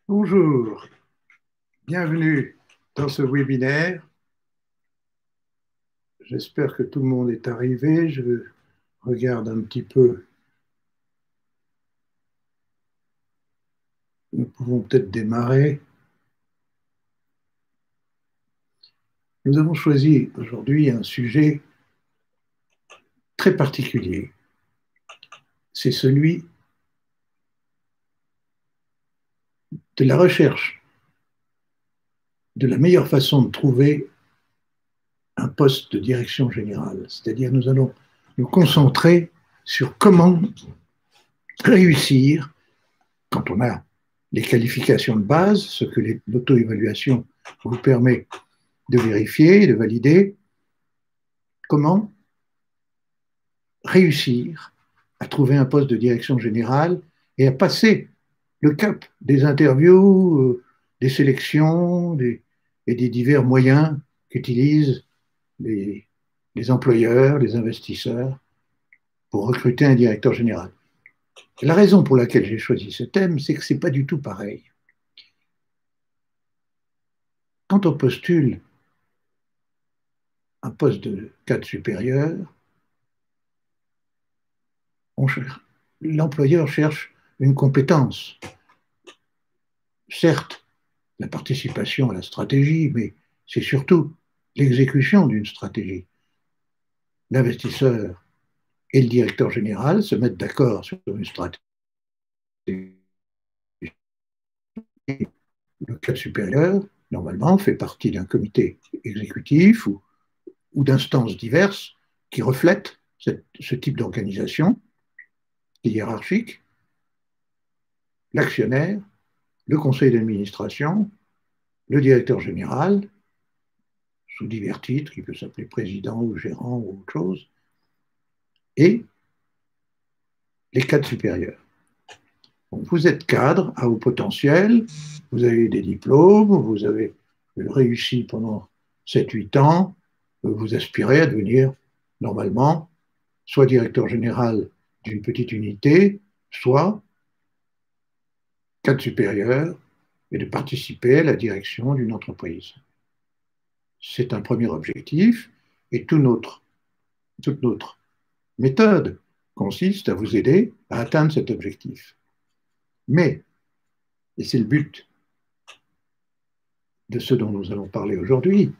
Bonjour, bienvenue dans ce webinaire. J'espère que tout le monde est arrivé. Je regarde un petit peu. Nous pouvons peut-être démarrer. Nous avons choisi aujourd'hui un sujet très particulier. C'est celui de la recherche de la meilleure façon de trouver un poste de direction générale. C'est-à-dire nous allons nous concentrer sur comment réussir quand on a les qualifications de base, ce que l'auto-évaluation vous permet de vérifier, de valider, comment réussir à trouver un poste de direction générale et à passer le cap des interviews, des sélections et des divers moyens qu'utilisent les, les employeurs, les investisseurs pour recruter un directeur général. La raison pour laquelle j'ai choisi ce thème, c'est que ce n'est pas du tout pareil. Quand on postule un poste de cadre supérieur, l'employeur cherche une compétence. Certes, la participation à la stratégie, mais c'est surtout l'exécution d'une stratégie. L'investisseur et le directeur général se mettent d'accord sur une stratégie. Le cadre supérieur, normalement, fait partie d'un comité exécutif ou d'instances diverses qui reflètent ce type d'organisation hiérarchique, l'actionnaire, le conseil d'administration, le directeur général, sous divers titres, qui peut s'appeler président ou gérant ou autre chose, et les cadres supérieurs. Donc, vous êtes cadre à haut potentiel, vous avez des diplômes, vous avez réussi pendant 7-8 ans, vous aspirez à devenir normalement soit directeur général d'une petite unité, soit cadre supérieur et de participer à la direction d'une entreprise. C'est un premier objectif et toute notre méthode consiste à vous aider à atteindre cet objectif. Mais, et c'est le but de ce dont nous allons parler aujourd'hui,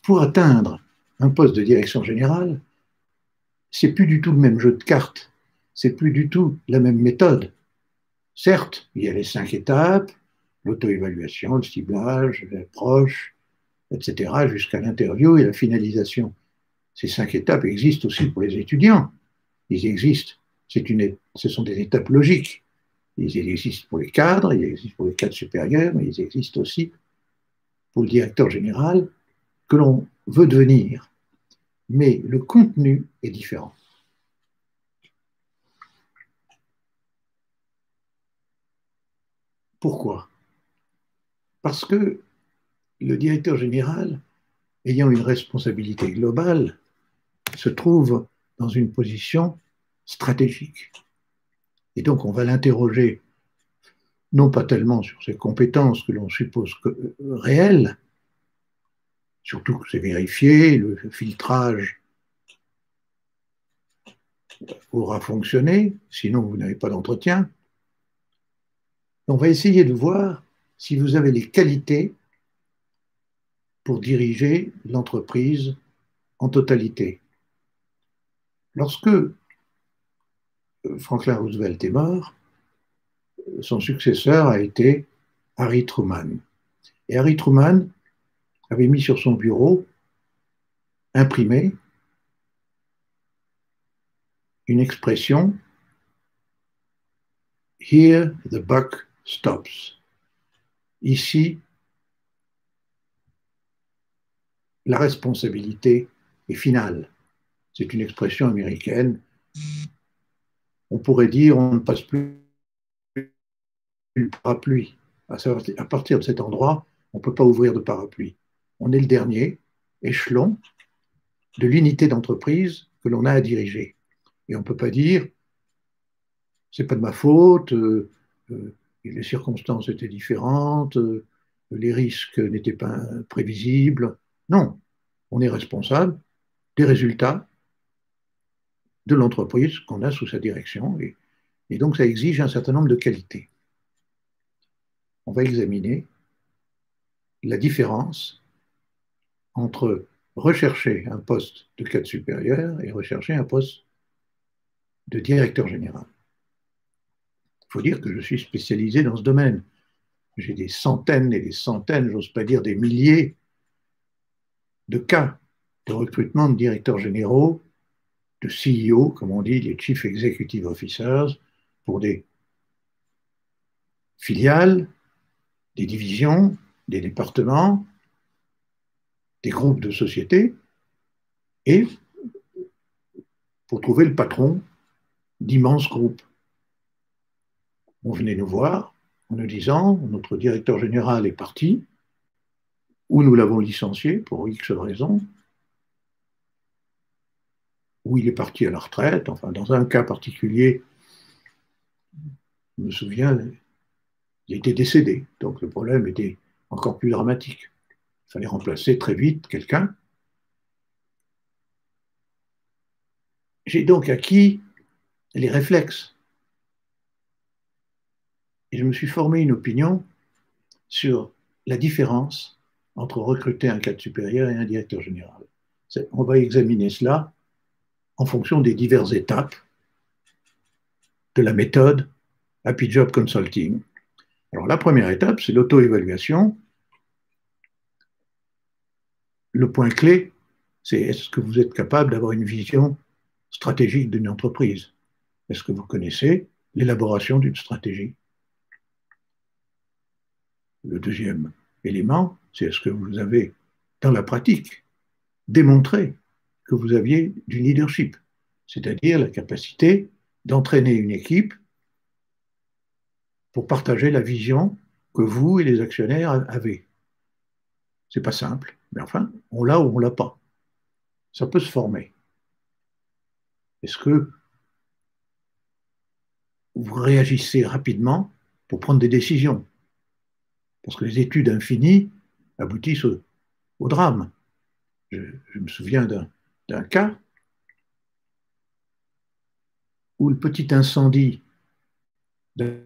pour atteindre un poste de direction générale, c'est plus du tout le même jeu de cartes, c'est plus du tout la même méthode. Certes, il y a les 5 étapes, l'auto-évaluation, le ciblage, l'approche, etc., jusqu'à l'interview et la finalisation. Ces 5 étapes existent aussi pour les étudiants. Ils existent. Ce sont des étapes logiques. Ils existent pour les cadres, ils existent pour les cadres supérieurs, mais ils existent aussi pour le directeur général que l'on veut devenir. Mais le contenu est différent. Pourquoi? Parce que le directeur général, ayant une responsabilité globale, se trouve dans une position stratégique. Et donc, on va l'interroger, non pas tellement sur ses compétences que l'on suppose réelles, surtout que c'est vérifié, le filtrage aura fonctionné, sinon vous n'avez pas d'entretien. On va essayer de voir si vous avez les qualités pour diriger l'entreprise en totalité. Lorsque Franklin Roosevelt est mort, son successeur a été Harry Truman. Et Harry Truman avait mis sur son bureau, imprimé, une expression Here the buck stops. Ici, la responsabilité est finale. C'est une expression américaine. On pourrait dire on ne passe plus le parapluie. À partir de cet endroit, on ne peut pas ouvrir de parapluie. On est le dernier échelon de l'unité d'entreprise que l'on a à diriger. Et on ne peut pas dire c'est pas de ma faute, les circonstances étaient différentes, les risques n'étaient pas prévisibles. Non, on est responsable des résultats de l'entreprise qu'on a sous sa direction. Et donc, ça exige un certain nombre de qualités. On va examiner la différence entre rechercher un poste de cadre supérieur et rechercher un poste de directeur général. Il faut dire que je suis spécialisé dans ce domaine. J'ai des centaines et des centaines, j'ose pas dire des milliers, de cas de recrutement de directeurs généraux, de CEO, comme on dit, les Chief Executive Officers, pour des filiales, des divisions, des départements, des groupes de sociétés, et pour trouver le patron d'immenses groupes. On venait nous voir en nous disant, notre directeur général est parti, ou nous l'avons licencié pour X raisons, ou il est parti à la retraite. Enfin, dans un cas particulier, je me souviens, il était décédé. Donc le problème était encore plus dramatique. Il fallait remplacer très vite quelqu'un. J'ai donc acquis les réflexes. Et je me suis formé une opinion sur la différence entre recruter un cadre supérieur et un directeur général. On va examiner cela en fonction des diverses étapes de la méthode Happy Job Consulting. Alors la première étape, c'est l'auto-évaluation. Le point clé, c'est est-ce que vous êtes capable d'avoir une vision stratégique d'une entreprise? Est-ce que vous connaissez l'élaboration d'une stratégie? Le deuxième élément, c'est est-ce que vous avez, dans la pratique, démontré que vous aviez du leadership, c'est-à-dire la capacité d'entraîner une équipe pour partager la vision que vous et les actionnaires avez. C'est pas simple, mais enfin, on l'a ou on l'a pas. Ça peut se former. Est-ce que vous réagissez rapidement pour prendre des décisions? Parce que les études infinies aboutissent au drame. Je me souviens d'un cas où le petit incendie est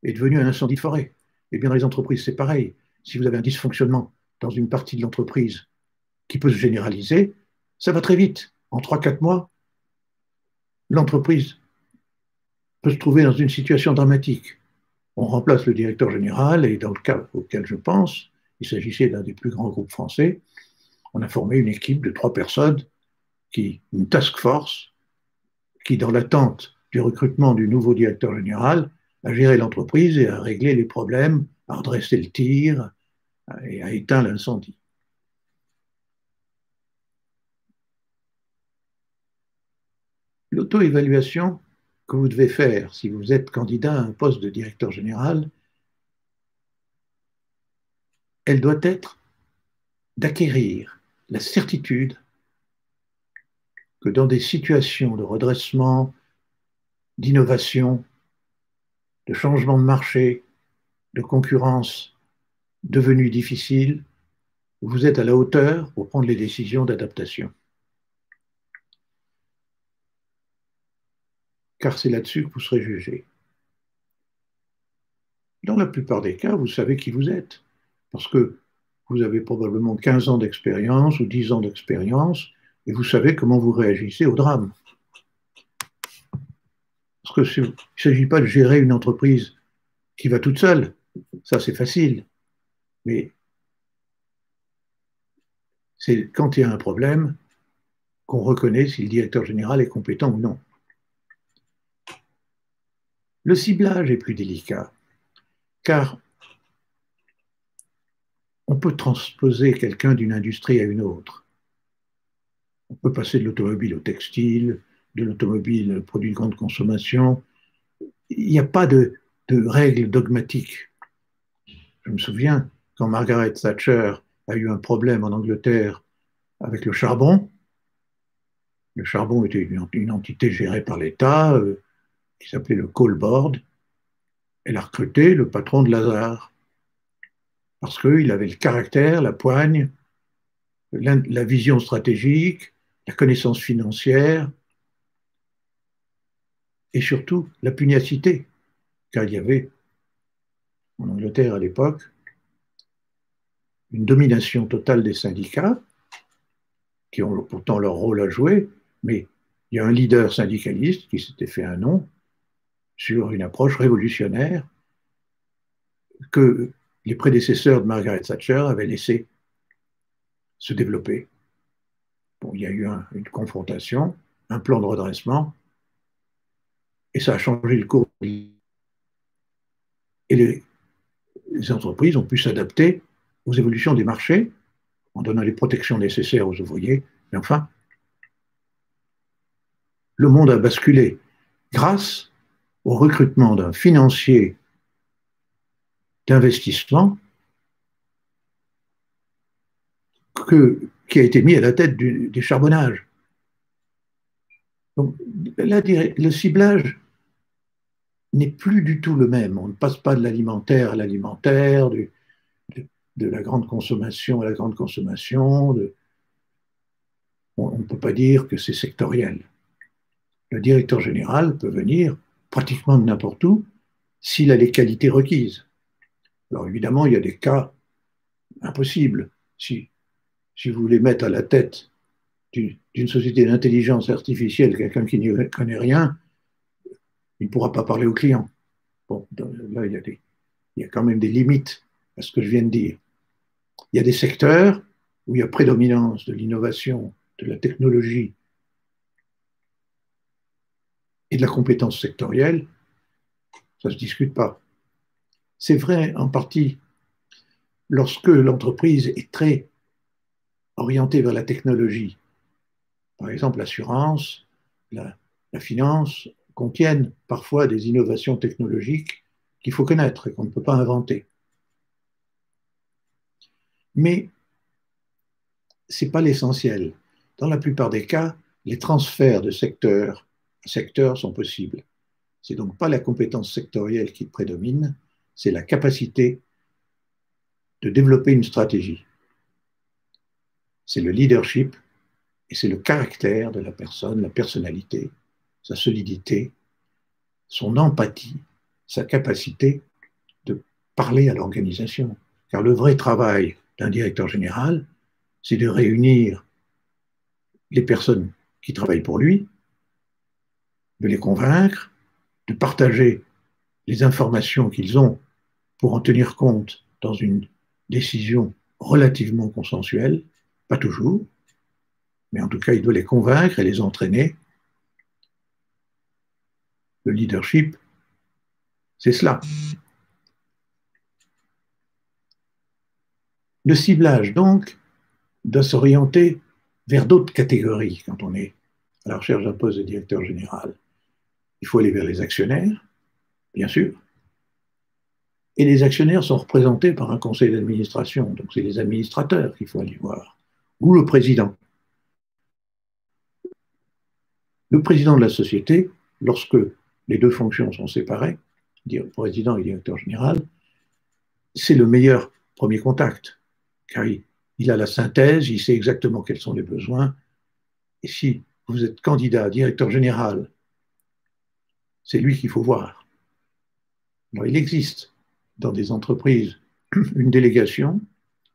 devenu un incendie de forêt. Et bien dans les entreprises, c'est pareil. Si vous avez un dysfonctionnement dans une partie de l'entreprise qui peut se généraliser, ça va très vite. En 3-4 mois, l'entreprise peut se trouver dans une situation dramatique. On remplace le directeur général et dans le cas auquel je pense, il s'agissait d'un des plus grands groupes français, on a formé une équipe de 3 personnes, une task force, qui, dans l'attente du recrutement du nouveau directeur général, a géré l'entreprise et a réglé les problèmes, a redressé le tir et a éteint l'incendie. L'auto-évaluation que vous devez faire si vous êtes candidat à un poste de directeur général, elle doit être d'acquérir la certitude que dans des situations de redressement, d'innovation, de changement de marché, de concurrence devenue difficile, vous êtes à la hauteur pour prendre les décisions d'adaptation. Car c'est là-dessus que vous serez jugé. Dans la plupart des cas, vous savez qui vous êtes, parce que vous avez probablement 15 ans d'expérience ou 10 ans d'expérience, et vous savez comment vous réagissez au drame. Parce qu'il ne s'agit pas de gérer une entreprise qui va toute seule, ça c'est facile, mais c'est quand il y a un problème qu'on reconnaît si le directeur général est compétent ou non. Le ciblage est plus délicat, car on peut transposer quelqu'un d'une industrie à une autre. On peut passer de l'automobile au textile, de l'automobile au produit de grande consommation. Il n'y a pas de règles dogmatiques. Je me souviens quand Margaret Thatcher a eu un problème en Angleterre avec le charbon. Le charbon était une entité gérée par l'État. qui s'appelait le Call Board. Elle a recruté le patron de Lazare parce qu'il avait le caractère, la poigne, la vision stratégique, la connaissance financière et surtout la pugnacité, car il y avait en Angleterre à l'époque une domination totale des syndicats qui ont pourtant leur rôle à jouer, mais il y a un leader syndicaliste qui s'était fait un nom sur une approche révolutionnaire que les prédécesseurs de Margaret Thatcher avaient laissé se développer. Bon, il y a eu une confrontation, un plan de redressement, et ça a changé le cours. Et les entreprises ont pu s'adapter aux évolutions des marchés en donnant les protections nécessaires aux ouvriers. Mais enfin, le monde a basculé grâce au recrutement d'un financier d'investissement qui a été mis à la tête des charbonnages. Donc, là, le ciblage n'est plus du tout le même. On ne passe pas de l'alimentaire à l'alimentaire, de la grande consommation à la grande consommation. On ne peut pas dire que c'est sectoriel. Le directeur général peut venir pratiquement de n'importe où s'il a les qualités requises. Alors évidemment, il y a des cas impossibles. Si vous voulez mettre à la tête d'une société d'intelligence artificielle quelqu'un qui n'y connaît rien, il ne pourra pas parler aux clients. Bon, là, il y a quand même des limites à ce que je viens de dire. Il y a des secteurs où il y a prédominance de l'innovation, de la technologie et de la compétence sectorielle, ça ne se discute pas. C'est vrai en partie lorsque l'entreprise est très orientée vers la technologie. Par exemple, l'assurance, la finance contiennent parfois des innovations technologiques qu'il faut connaître et qu'on ne peut pas inventer. Mais ce n'est pas l'essentiel. Dans la plupart des cas, les transferts de secteur à secteur sont possibles. Ce n'est donc pas la compétence sectorielle qui prédomine, c'est la capacité de développer une stratégie. C'est le leadership et c'est le caractère de la personne, la personnalité, sa solidité, son empathie, sa capacité de parler à l'organisation. Car le vrai travail d'un directeur général, c'est de réunir les personnes qui travaillent pour lui, de les convaincre, de partager les informations qu'ils ont pour en tenir compte dans une décision relativement consensuelle, pas toujours, mais en tout cas, il doit les convaincre et les entraîner. Le leadership, c'est cela. Le ciblage, donc, doit s'orienter vers d'autres catégories quand on est à la recherche d'un poste de directeur général. Il faut aller vers les actionnaires, bien sûr. Et les actionnaires sont représentés par un conseil d'administration, donc c'est les administrateurs qu'il faut aller voir, ou le président. Le président de la société, lorsque les deux fonctions sont séparées, président et directeur général, c'est le meilleur premier contact, car il a la synthèse, il sait exactement quels sont les besoins. Et si vous êtes candidat à directeur général, c'est lui qu'il faut voir. Alors, il existe dans des entreprises une délégation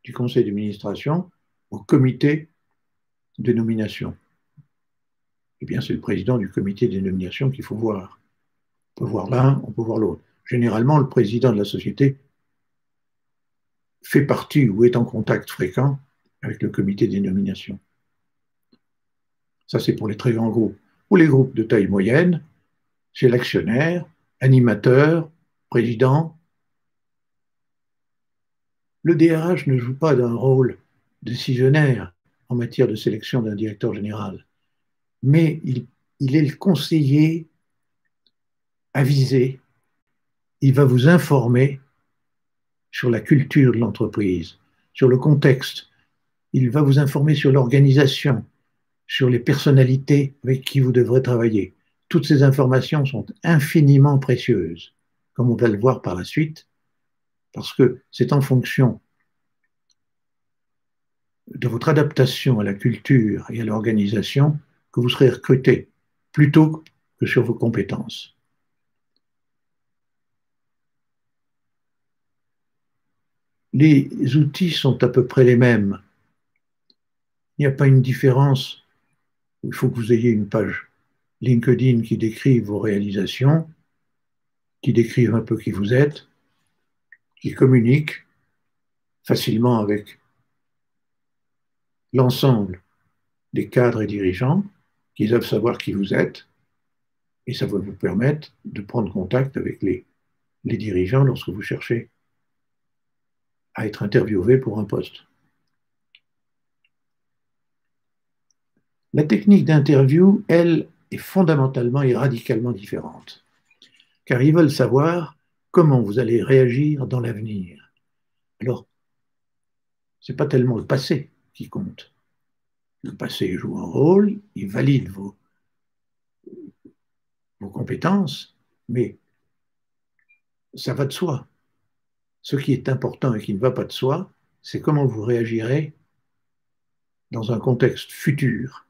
du conseil d'administration au comité de nomination. Eh bien, c'est le président du comité de nomination qu'il faut voir. On peut voir l'un, on peut voir l'autre. Généralement, le président de la société fait partie ou est en contact fréquent avec le comité des nominations. Ça, c'est pour les très grands groupes. Pour les groupes de taille moyenne, c'est l'actionnaire, animateur, président. Le DRH ne joue pas d'un rôle décisionnaire en matière de sélection d'un directeur général, mais il est le conseiller avisé. Il va vous informer sur la culture de l'entreprise, sur le contexte. Il va vous informer sur l'organisation, sur les personnalités avec qui vous devrez travailler. toutes ces informations sont infiniment précieuses, comme on va le voir par la suite, parce que c'est en fonction de votre adaptation à la culture et à l'organisation que vous serez recruté, plutôt que sur vos compétences. Les outils sont à peu près les mêmes. Il n'y a pas une différence. Il faut que vous ayez une page LinkedIn qui décrive vos réalisations, qui décrive un peu qui vous êtes, qui communique facilement avec l'ensemble des cadres et dirigeants, qui doivent savoir qui vous êtes, et ça va vous permettre de prendre contact avec les dirigeants lorsque vous cherchez à être interviewé pour un poste. La technique d'interview, elle, est fondamentalement et radicalement différente, car ils veulent savoir comment vous allez réagir dans l'avenir. Alors, ce n'est pas tellement le passé qui compte. Le passé joue un rôle, il valide vos compétences, mais ça va de soi. Ce qui est important et qui ne va pas de soi, c'est comment vous réagirez dans un contexte futur.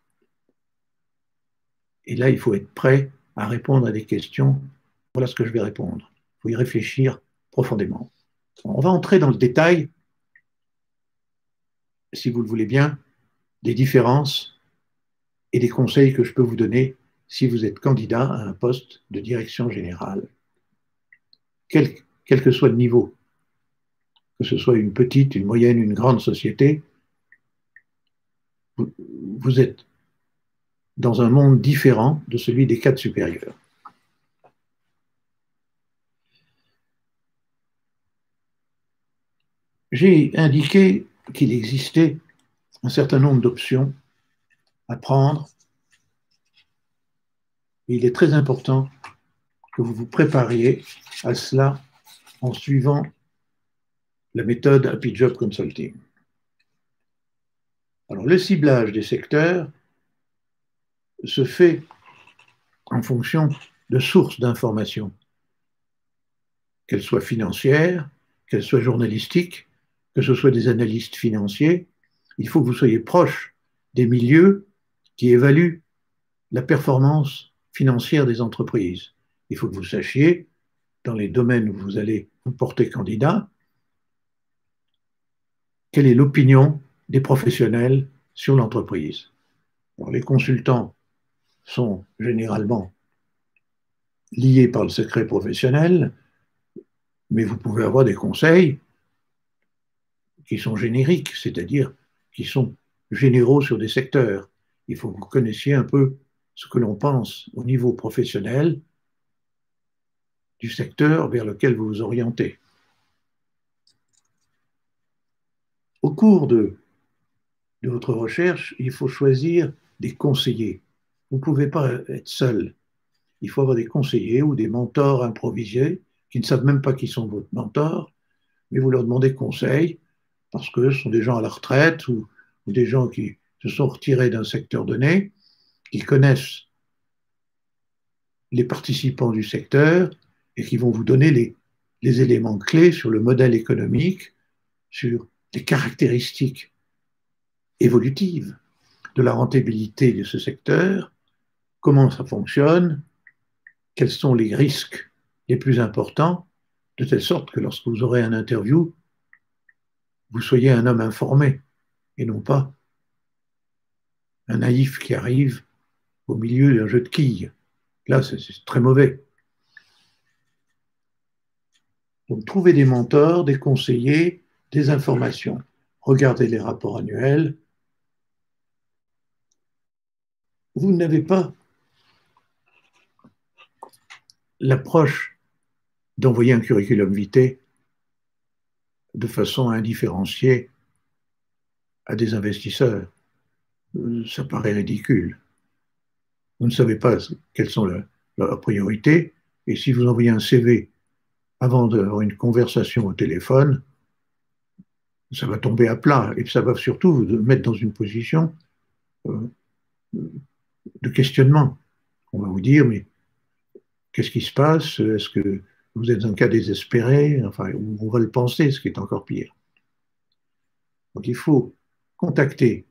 Et là, il faut être prêt à répondre à des questions. Voilà ce que je vais répondre. Il faut y réfléchir profondément. On va entrer dans le détail, si vous le voulez bien, des différences et des conseils que je peux vous donner si vous êtes candidat à un poste de direction générale, quel que soit le niveau, que ce soit une petite, une moyenne, une grande société, vous êtes dans un monde différent de celui des cadres supérieurs. J'ai indiqué qu'il existait un certain nombre d'options à prendre. Et il est très important que vous vous prépariez à cela en suivant la méthode Happy Job Consulting. Alors, le ciblage des secteurs se fait en fonction de sources d'informations, qu'elles soient financières, qu'elles soient journalistiques, que ce soit des analystes financiers. Il faut que vous soyez proche des milieux qui évaluent la performance financière des entreprises. Il faut que vous sachiez, dans les domaines où vous allez vous porter candidat, quelle est l'opinion des professionnels sur l'entreprise. Alors, les consultants sont généralement liés par le secret professionnel, mais vous pouvez avoir des conseils qui sont génériques, c'est-à-dire qui sont généraux sur des secteurs. Il faut que vous connaissiez un peu ce que l'on pense au niveau professionnel du secteur vers lequel vous vous orientez. Au cours de votre recherche, il faut choisir des conseillers. Vous ne pouvez pas être seul. Il faut avoir des conseillers ou des mentors improvisés qui ne savent même pas qui sont vos mentors, mais vous leur demandez conseil parce que ce sont des gens à la retraite ou des gens qui se sont retirés d'un secteur donné, qui connaissent les participants du secteur et qui vont vous donner les éléments clés sur le modèle économique, sur les caractéristiques évolutives de la rentabilité de ce secteur, comment ça fonctionne, quels sont les risques les plus importants, de telle sorte que lorsque vous aurez un interview, vous soyez un homme informé et non pas un naïf qui arrive au milieu d'un jeu de quilles. Là, c'est très mauvais. Donc, trouvez des mentors, des conseillers, des informations. Regardez les rapports annuels. Vous n'avez pas l'approche d'envoyer un curriculum vitae de façon indifférenciée à des investisseurs. Ça paraît ridicule. Vous ne savez pas quelles sont leurs priorités, et si vous envoyez un CV avant d'avoir une conversation au téléphone, ça va tomber à plat, et ça va surtout vous mettre dans une position de questionnement. On va vous dire, mais qu'est-ce qui se passe? Est-ce que vous êtes un cas désespéré? Enfin, on va le penser, ce qui est encore pire. Donc il faut contacter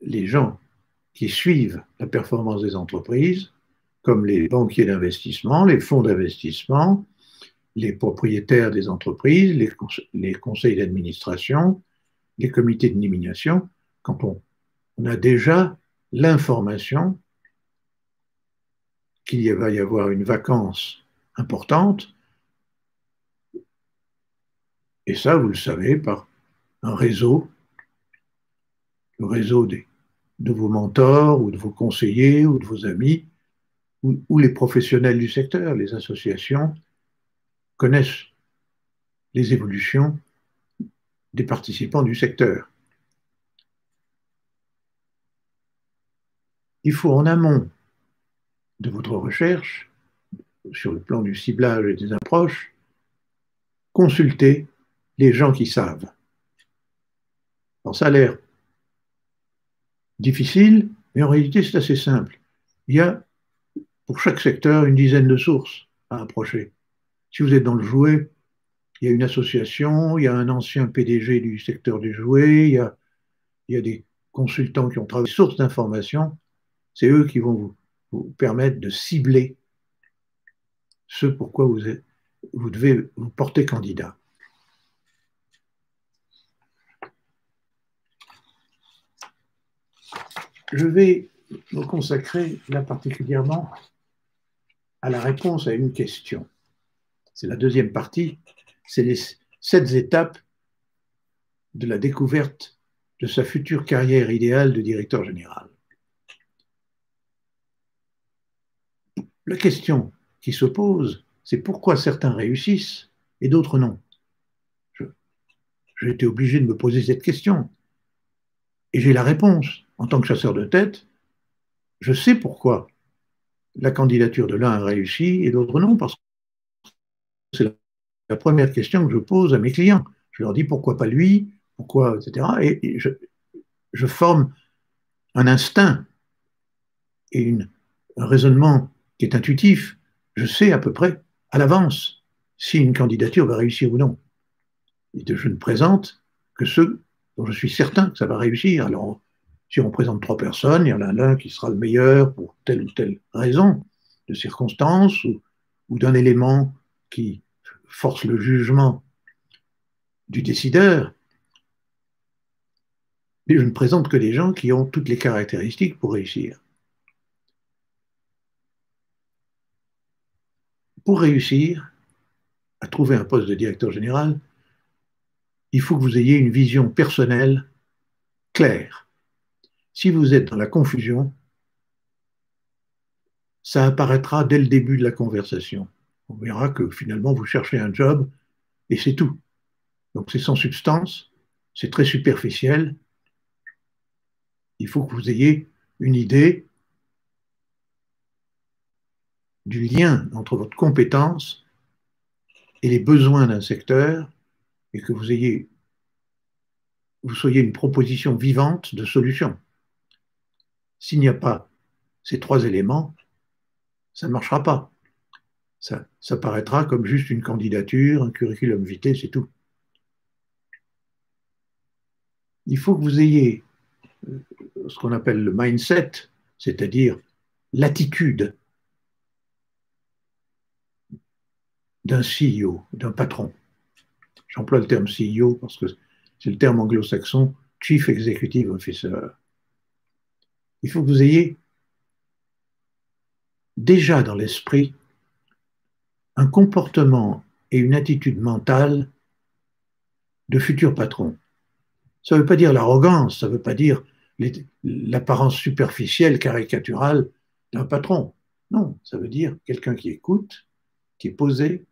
les gens qui suivent la performance des entreprises, comme les banquiers d'investissement, les fonds d'investissement, les propriétaires des entreprises, les conseils d'administration, les comités de nomination, quand on a déjà l'information qu'il va y avoir une vacance importante, et ça, vous le savez, par un réseau, le réseau de vos mentors ou de vos conseillers ou de vos amis ou les professionnels du secteur, les associations connaissent les évolutions des participants du secteur. Il faut en amont de votre recherche, sur le plan du ciblage et des approches, consulter les gens qui savent. Alors ça a l'air difficile, mais en réalité c'est assez simple. Il y a pour chaque secteur une dizaine de sources à approcher. Si vous êtes dans le jouet, il y a une association, il y a un ancien PDG du secteur du jouet, il y a des consultants qui ont travaillé sources d'informations. C'est eux qui vont vous permettre de cibler ce pourquoi vous devez vous porter candidat. Je vais me consacrer là particulièrement à la réponse à une question. C'est la deuxième partie, c'est les 7 étapes de la découverte de sa future carrière idéale de directeur général. La question qui se pose, c'est pourquoi certains réussissent et d'autres non. J'ai été obligé de me poser cette question. Et j'ai la réponse. En tant que chasseur de tête, je sais pourquoi la candidature de l'un a réussi et l'autre non, parce que c'est la première question que je pose à mes clients. Je leur dis pourquoi pas lui, pourquoi, etc. Et je forme un instinct et un raisonnement qui est intuitif. Je sais à peu près à l'avance si une candidature va réussir ou non. Et je ne présente que ceux dont je suis certain que ça va réussir. Alors, si on présente 3 personnes, il y en a l'un qui sera le meilleur pour telle ou telle raison, de circonstance ou d'un élément qui force le jugement du décideur. Mais je ne présente que des gens qui ont toutes les caractéristiques pour réussir. Pour réussir à trouver un poste de directeur général, il faut que vous ayez une vision personnelle claire. Si vous êtes dans la confusion, ça apparaîtra dès le début de la conversation. On verra que finalement, vous cherchez un job et c'est tout. Donc c'est sans substance, c'est très superficiel. Il faut que vous ayez une idée du lien entre votre compétence et les besoins d'un secteur et que vous soyez une proposition vivante de solution. S'il n'y a pas ces 3 éléments, ça ne marchera pas. Ça paraîtra comme juste une candidature, un curriculum vitae, c'est tout. Il faut que vous ayez ce qu'on appelle le mindset, c'est-à-dire l'attitude d'un CEO, d'un patron. J'emploie le terme CEO parce que c'est le terme anglo-saxon, Chief Executive Officer. Il faut que vous ayez déjà dans l'esprit un comportement et une attitude mentale de futur patron. Ça ne veut pas dire l'arrogance, ça ne veut pas dire l'apparence superficielle, caricaturale d'un patron. Non, ça veut dire quelqu'un qui écoute, qui est posé,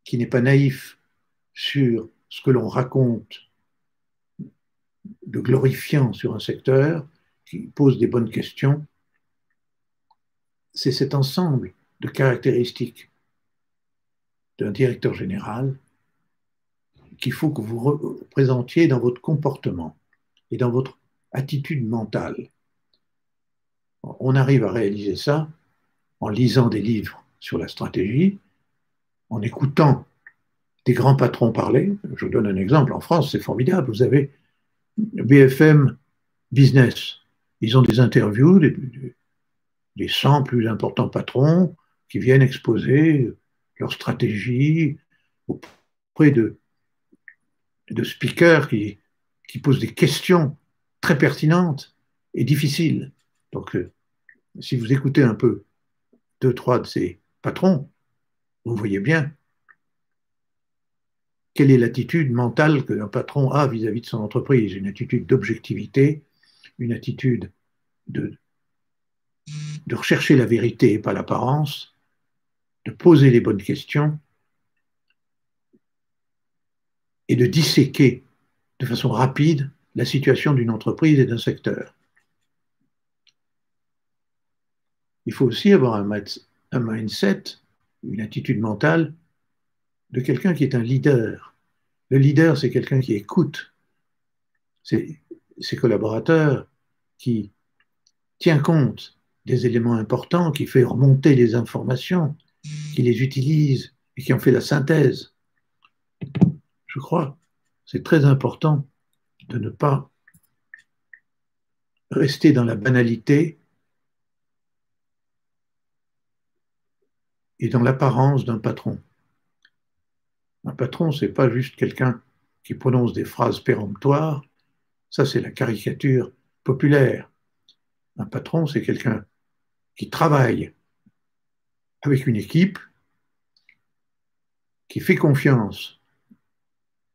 qui n'est pas naïf sur ce que l'on raconte de glorifiant sur un secteur, qui pose des bonnes questions. C'est cet ensemble de caractéristiques d'un directeur général qu'il faut que vous représentiez dans votre comportement et dans votre attitude mentale. On arrive à réaliser ça en lisant des livres sur la stratégie, en écoutant des grands patrons parler. Je vous donne un exemple. En France, c'est formidable. Vous avez BFM Business. Ils ont des interviews des 100 plus importants patrons qui viennent exposer leur stratégie auprès de speakers qui posent des questions très pertinentes et difficiles. Donc, si vous écoutez un peu deux, trois de ces patrons, vous voyez bien quelle est l'attitude mentale qu'un patron a vis-à-vis de son entreprise. Une attitude d'objectivité, une attitude de, de rechercher la vérité et pas l'apparence, de poser les bonnes questions et de disséquer de façon rapide la situation d'une entreprise et d'un secteur. Il faut aussi avoir un mindset, une attitude mentale de quelqu'un qui est un leader. Le leader, c'est quelqu'un qui écoute ses collaborateurs, qui tient compte des éléments importants, qui fait remonter les informations, qui les utilise et qui en fait la synthèse. Je crois que c'est très important de ne pas rester dans la banalité et dans l'apparence d'un patron. Un patron, ce n'est pas juste quelqu'un qui prononce des phrases péremptoires, ça c'est la caricature populaire. Un patron, c'est quelqu'un qui travaille avec une équipe, qui fait confiance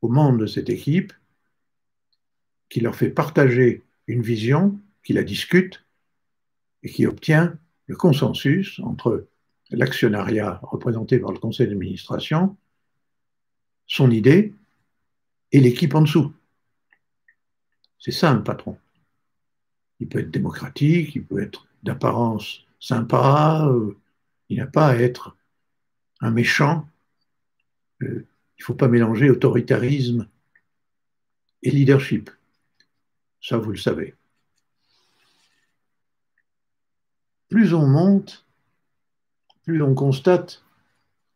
aux membres de cette équipe, qui leur fait partager une vision, qui la discute et qui obtient le consensus entre l'actionnariat représenté par le conseil d'administration, son idée et l'équipe en dessous. C'est ça un patron. Il peut être démocratique, il peut être d'apparence sympa, il n'a pas à être un méchant. Il ne faut pas mélanger autoritarisme et leadership. Ça, vous le savez. Plus on monte, plus on constate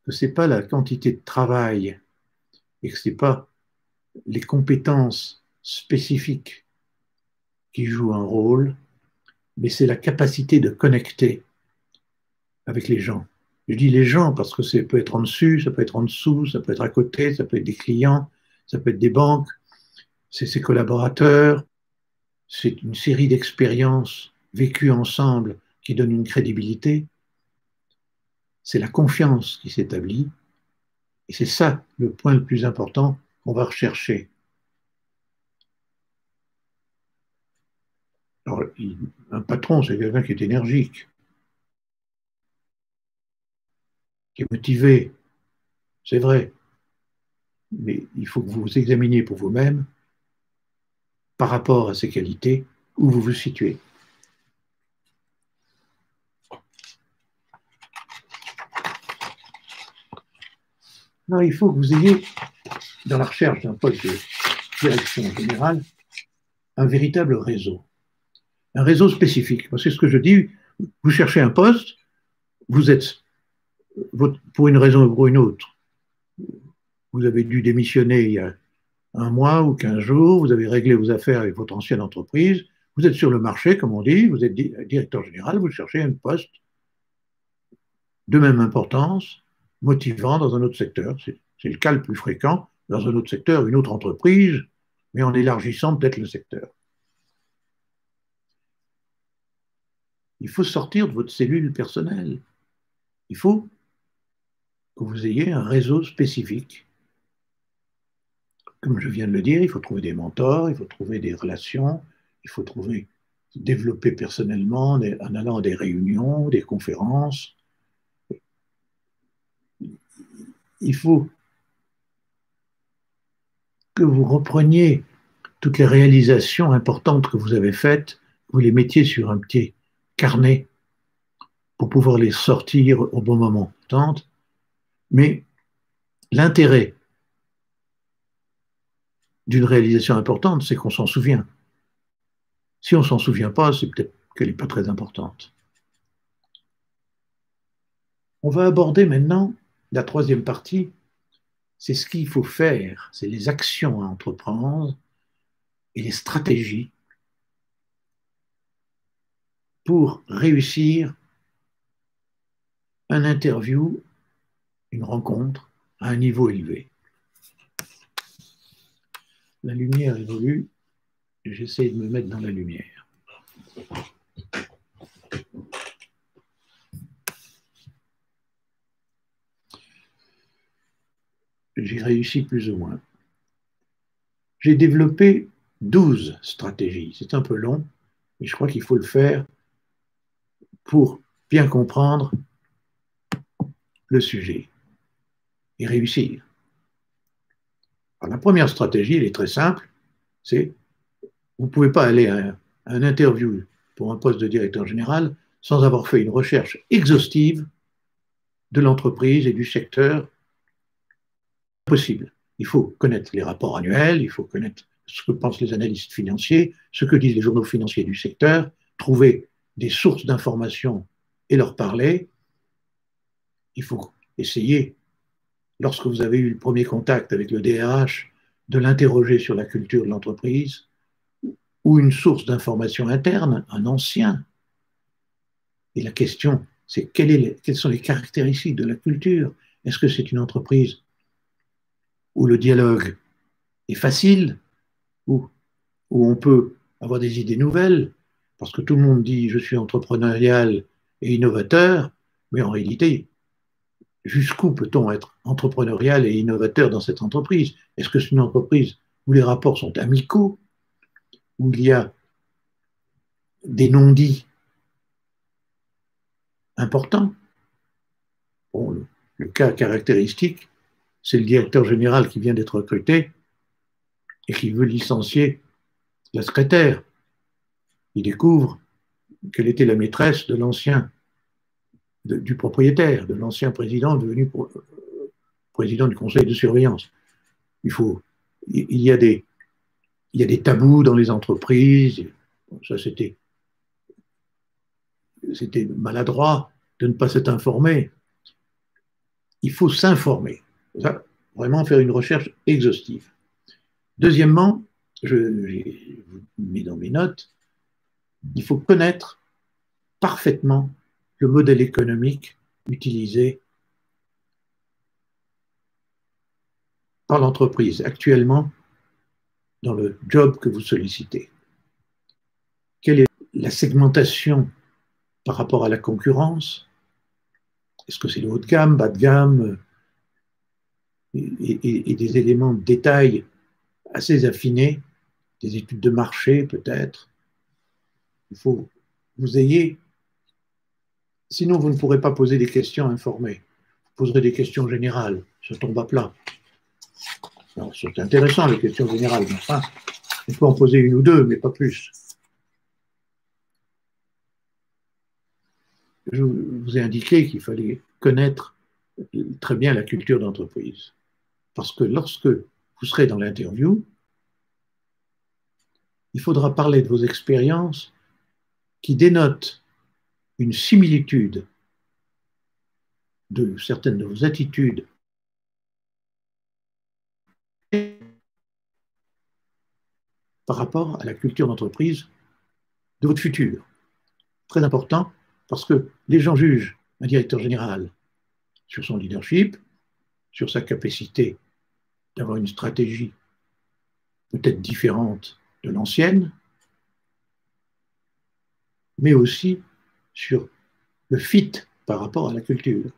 que ce n'est pas la quantité de travail et que ce n'est pas les compétences spécifiques qui jouent un rôle, mais c'est la capacité de connecter avec les gens. Je dis les gens parce que ça peut être en dessus, ça peut être en dessous, ça peut être à côté, ça peut être des clients, ça peut être des banques, c'est ses collaborateurs, c'est une série d'expériences vécues ensemble qui donnent une crédibilité. C'est la confiance qui s'établit et c'est ça le point le plus important qu'on va rechercher. Alors, un patron, c'est quelqu'un qui est énergique, qui est motivé, c'est vrai, mais il faut que vous vous examiniez pour vous-même par rapport à ses qualités, où vous vous situez. Non, il faut que vous ayez, dans la recherche d'un poste de direction générale, un véritable réseau. Un réseau spécifique. C'est ce que je dis, vous cherchez un poste, vous êtes, pour une raison ou pour une autre, vous avez dû démissionner il y a un mois ou 15 jours, vous avez réglé vos affaires avec votre ancienne entreprise, vous êtes sur le marché, comme on dit, vous êtes directeur général, vous cherchez un poste de même importance, motivant dans un autre secteur. C'est le cas le plus fréquent, dans un autre secteur, une autre entreprise, mais en élargissant peut-être le secteur. Il faut sortir de votre cellule personnelle. Il faut que vous ayez un réseau spécifique. Comme je viens de le dire, il faut trouver des mentors, il faut trouver des relations, il faut développer personnellement en allant à des réunions, des conférences. Il faut que vous repreniez toutes les réalisations importantes que vous avez faites, vous les mettiez sur un petit carnet pour pouvoir les sortir au bon moment. Mais l'intérêt d'une réalisation importante, c'est qu'on s'en souvient. Si on ne s'en souvient pas, c'est peut-être qu'elle n'est pas très importante. On va aborder maintenant la troisième partie, c'est ce qu'il faut faire, c'est les actions à entreprendre et les stratégies pour réussir un interview, une rencontre à un niveau élevé. La lumière évolue, j'essaie de me mettre dans la lumière. J'ai réussi plus ou moins. J'ai développé 12 stratégies. C'est un peu long, mais je crois qu'il faut le faire pour bien comprendre le sujet et réussir. Alors, la première stratégie, elle est très simple, c'est vous ne pouvez pas aller à un interview pour un poste de directeur général sans avoir fait une recherche exhaustive de l'entreprise et du secteur possible. Il faut connaître les rapports annuels, il faut connaître ce que pensent les analystes financiers, ce que disent les journaux financiers du secteur, trouver des sources d'informations et leur parler. Il faut essayer, lorsque vous avez eu le premier contact avec le DRH, de l'interroger sur la culture de l'entreprise ou une source d'information interne, un ancien. Et la question, c'est quelles sont les caractéristiques de la culture? Est-ce que c'est une entreprise où le dialogue est facile, où on peut avoir des idées nouvelles, parce que tout le monde dit je suis entrepreneurial et innovateur, mais en réalité, jusqu'où peut-on être entrepreneurial et innovateur dans cette entreprise? Est-ce que c'est une entreprise où les rapports sont amicaux, où il y a des non-dits importants? Bon, le cas caractéristique, c'est le directeur général qui vient d'être recruté et qui veut licencier la secrétaire. Il découvre qu'elle était la maîtresse de l'ancien, du propriétaire, de l'ancien président devenu président du conseil de surveillance. Il y a des tabous dans les entreprises. Ça, c'était maladroit de ne pas s'être informé. Il faut s'informer. Vraiment faire une recherche exhaustive. Deuxièmement, je vous mets dans mes notes, il faut connaître parfaitement le modèle économique utilisé par l'entreprise actuellement dans le job que vous sollicitez. Quelle est la segmentation par rapport à la concurrence? Est-ce que c'est le haut de gamme, bas de gamme, et des éléments de détail assez affinés, des études de marché peut-être? Il faut que vous ayez, sinon vous ne pourrez pas poser des questions informées. Vous poserez des questions générales, ça tombe à plat. C'est intéressant les questions générales, mais enfin, on peut en poser une ou deux, mais pas plus. Je vous ai indiqué qu'il fallait connaître très bien la culture d'entreprise. Parce que lorsque vous serez dans l'interview, il faudra parler de vos expériences qui dénotent une similitude de certaines de vos attitudes par rapport à la culture d'entreprise de votre futur. Très important, parce que les gens jugent un directeur général sur son leadership, sur sa capacité d'avoir une stratégie peut-être différente de l'ancienne, mais aussi sur le fit par rapport à la culture.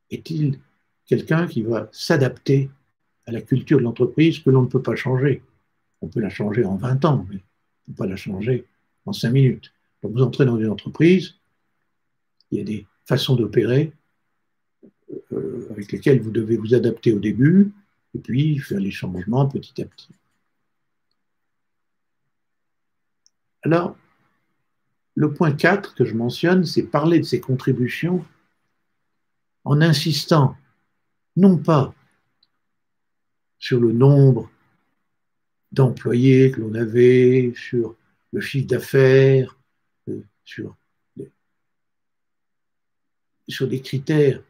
Est-il quelqu'un qui va s'adapter à la culture de l'entreprise que l'on ne peut pas changer? On peut la changer en 20 ans, mais on ne peut pas la changer en 5 minutes. Donc vous entrez dans une entreprise, il y a des façons d'opérer avec lesquelles vous devez vous adapter au début, et puis faire les changements petit à petit. Alors, le point 4 que je mentionne, c'est parler de ses contributions en insistant non pas sur le nombre d'employés que l'on avait, sur le chiffre d'affaires, sur des critères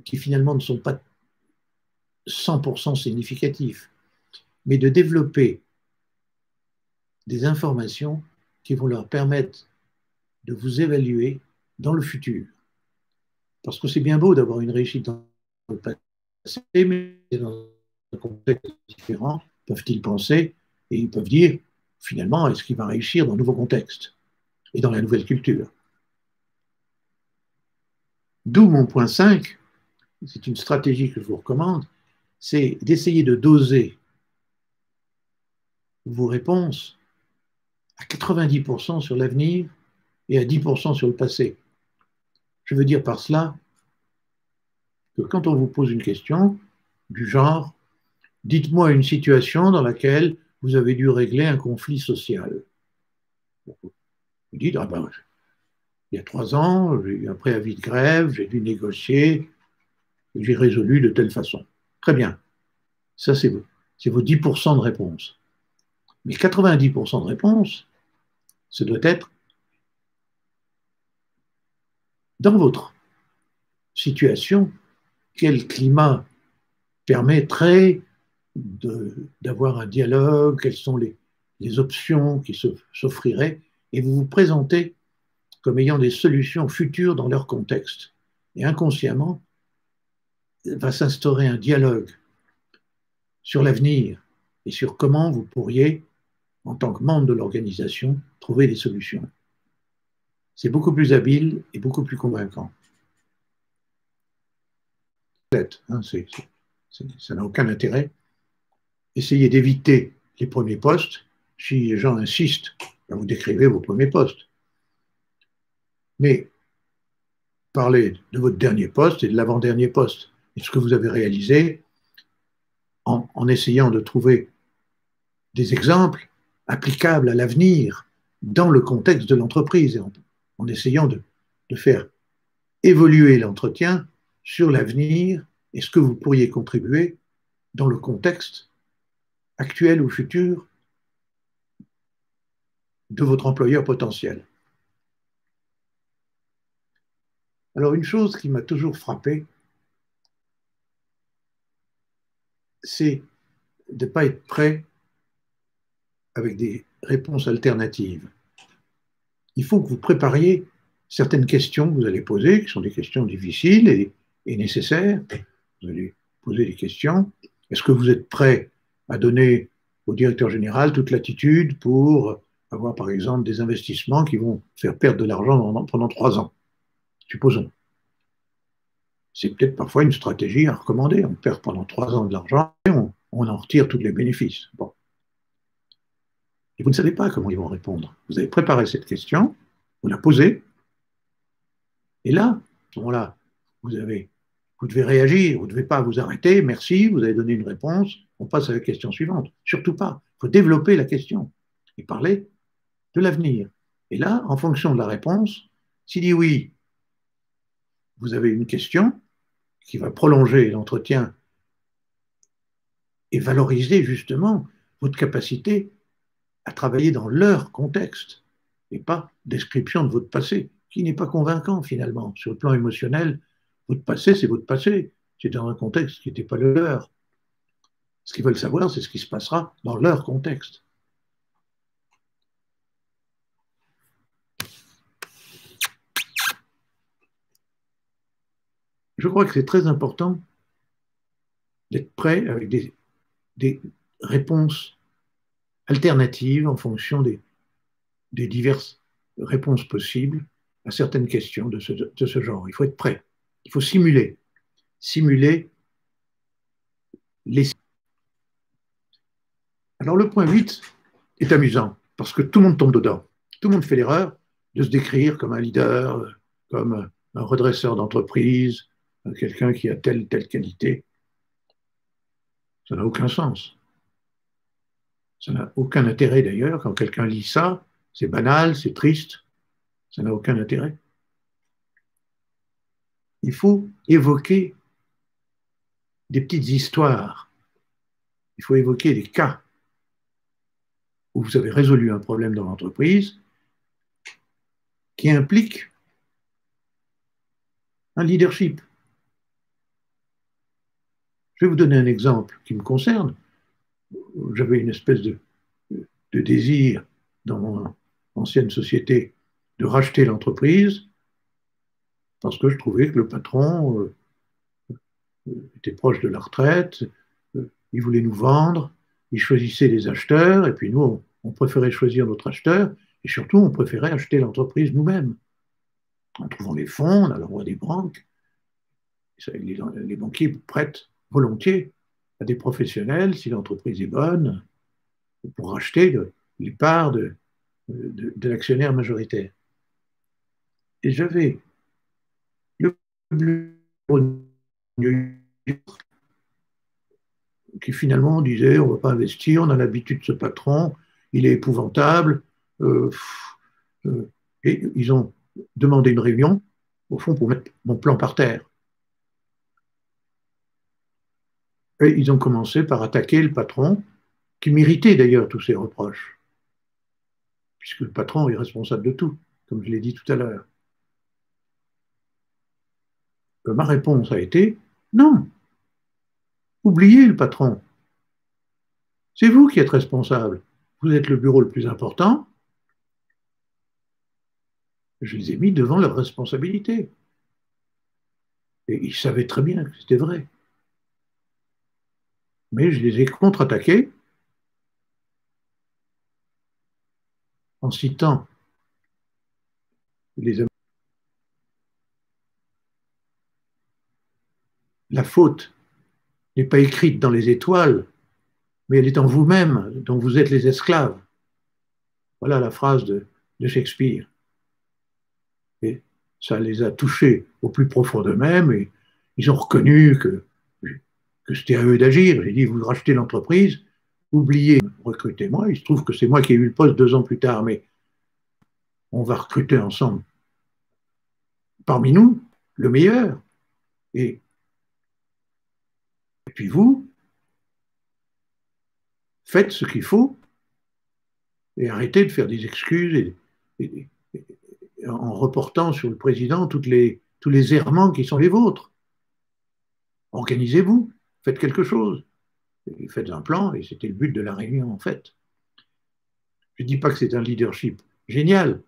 qui finalement ne sont pas 100% significatifs, mais de développer des informations qui vont leur permettre de vous évaluer dans le futur. Parce que c'est bien beau d'avoir une réussite dans le passé, mais dans un contexte différent, peuvent-ils penser et ils peuvent dire, finalement, est-ce qu'il va réussir dans le nouveau contexte et dans la nouvelle culture? D'où mon point 5, c'est une stratégie que je vous recommande, c'est d'essayer de doser vos réponses à 90% sur l'avenir et à 10% sur le passé. Je veux dire par cela que quand on vous pose une question du genre, dites-moi une situation dans laquelle vous avez dû régler un conflit social. Vous dites, ah ben, il y a 3 ans, j'ai eu un préavis de grève, j'ai dû négocier, j'ai résolu de telle façon. Très bien. Ça, c'est vos 10% de réponse. Mais 90% de réponse, ce doit être dans votre situation, quel climat permettrait d'avoir un dialogue, quelles sont les options qui s'offriraient, et vous vous présentez comme ayant des solutions futures dans leur contexte. Et inconsciemment, va s'instaurer un dialogue sur l'avenir et sur comment vous pourriez, en tant que membre de l'organisation, trouver des solutions. C'est beaucoup plus habile et beaucoup plus convaincant. Hein, ça n'a aucun intérêt. Essayez d'éviter les premiers postes. Si les gens insistent, vous décrivez vos premiers postes. Mais parlez de votre dernier poste et de l'avant-dernier poste, et ce que vous avez réalisé en essayant de trouver des exemples applicables à l'avenir dans le contexte de l'entreprise, et en essayant de faire évoluer l'entretien sur l'avenir et ce que vous pourriez contribuer dans le contexte actuel ou futur de votre employeur potentiel. Alors, une chose qui m'a toujours frappé, c'est de ne pas être prêt avec des réponses alternatives. Il faut que vous prépariez certaines questions que vous allez poser, qui sont des questions difficiles et nécessaires. Vous allez poser des questions. Est-ce que vous êtes prêt à donner au directeur général toute latitude pour avoir, par exemple, des investissements qui vont faire perdre de l'argent pendant 3 ans? Supposons. C'est peut-être parfois une stratégie à recommander. On perd pendant 3 ans de l'argent et on en retire tous les bénéfices. Bon. Et vous ne savez pas comment ils vont répondre. Vous avez préparé cette question, vous la posez, et là, à ce moment-là, vous devez réagir, vous ne devez pas vous arrêter, merci, vous avez donné une réponse, on passe à la question suivante. Surtout pas. Il faut développer la question et parler de l'avenir. Et là, en fonction de la réponse, s'il dit oui, vous avez une question qui va prolonger l'entretien et valoriser justement votre capacité à travailler dans leur contexte et pas description de votre passé, qui n'est pas convaincant finalement. Sur le plan émotionnel, votre passé, c'est votre passé. C'est dans un contexte qui n'était pas le leur. Ce qu'ils veulent savoir, c'est ce qui se passera dans leur contexte. Je crois que c'est très important d'être prêt avec des réponses alternatives en fonction des diverses réponses possibles à certaines questions de ce genre. Il faut être prêt. Il faut simuler les... Alors le point 8 est amusant, parce que tout le monde tombe dedans. Tout le monde fait l'erreur de se décrire comme un leader, comme un redresseur d'entreprise, quelqu'un qui a telle qualité. Ça n'a aucun sens. Ça n'a aucun intérêt d'ailleurs. Quand quelqu'un lit ça, c'est banal, c'est triste. Ça n'a aucun intérêt. Il faut évoquer des petites histoires. Il faut évoquer des cas où vous avez résolu un problème dans l'entreprise qui implique un leadership. Je vais vous donner un exemple qui me concerne. J'avais une espèce de désir dans mon ancienne société de racheter l'entreprise parce que je trouvais que le patron était proche de la retraite, il voulait nous vendre, il choisissait les acheteurs, et puis nous, on préférait choisir notre acheteur, et surtout, on préférait acheter l'entreprise nous-mêmes. En trouvant les fonds, en allant voir des banques, les banquiers prêtent volontiers à des professionnels, si l'entreprise est bonne, pour racheter les parts de l'actionnaire majoritaire. Et j'avais le bureau de New York qui finalement disait on ne va pas investir, on a l'habitude de ce patron, il est épouvantable. Euh, et ils ont demandé une réunion, au fond, pour mettre mon plan par terre. Et ils ont commencé par attaquer le patron, qui méritait d'ailleurs tous ces reproches, puisque le patron est responsable de tout, comme je l'ai dit tout à l'heure. Ma réponse a été non, oubliez le patron. C'est vous qui êtes responsable. Vous êtes le bureau le plus important. Je les ai mis devant leurs responsabilités. Et ils savaient très bien que c'était vrai. Mais je les ai contre-attaqués en citant les la faute n'est pas écrite dans les étoiles, mais elle est en vous-même, dont vous êtes les esclaves. Voilà la phrase de Shakespeare. Et ça les a touchés au plus profond d'eux-mêmes et ils ont reconnu que c'était à eux d'agir. J'ai dit, vous rachetez l'entreprise, oubliez, recrutez-moi. Il se trouve que c'est moi qui ai eu le poste 2 ans plus tard, mais on va recruter ensemble. Parmi nous, le meilleur. Et puis vous, faites ce qu'il faut et arrêtez de faire des excuses en reportant sur le président tous les errements qui sont les vôtres. Organisez-vous, faites quelque chose. Et faites un plan, et c'était le but de la réunion en fait. Je ne dis pas que c'est un leadership génial,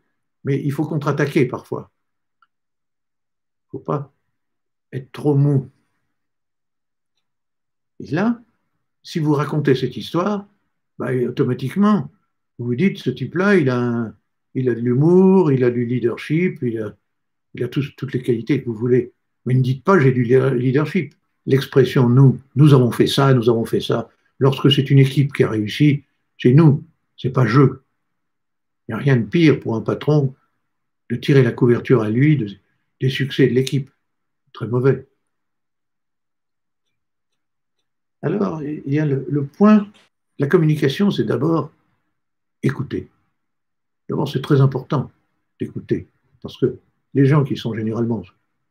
mais il faut contre-attaquer parfois. Il ne faut pas être trop mou. Et là, si vous racontez cette histoire, bah, automatiquement, vous vous dites, ce type-là, il a de l'humour, il a du leadership, il a toutes les qualités que vous voulez. Mais ne dites pas, j'ai du leadership. L'expression nous avons fait ça, nous avons fait ça. Lorsque c'est une équipe qui a réussi, c'est nous, c'est pas je. Il n'y a rien de pire pour un patron de tirer la couverture à lui des succès de l'équipe. Très mauvais. Alors, il y a le point, la communication, c'est d'abord écouter. D'abord, c'est très important d'écouter, parce que les gens qui sont généralement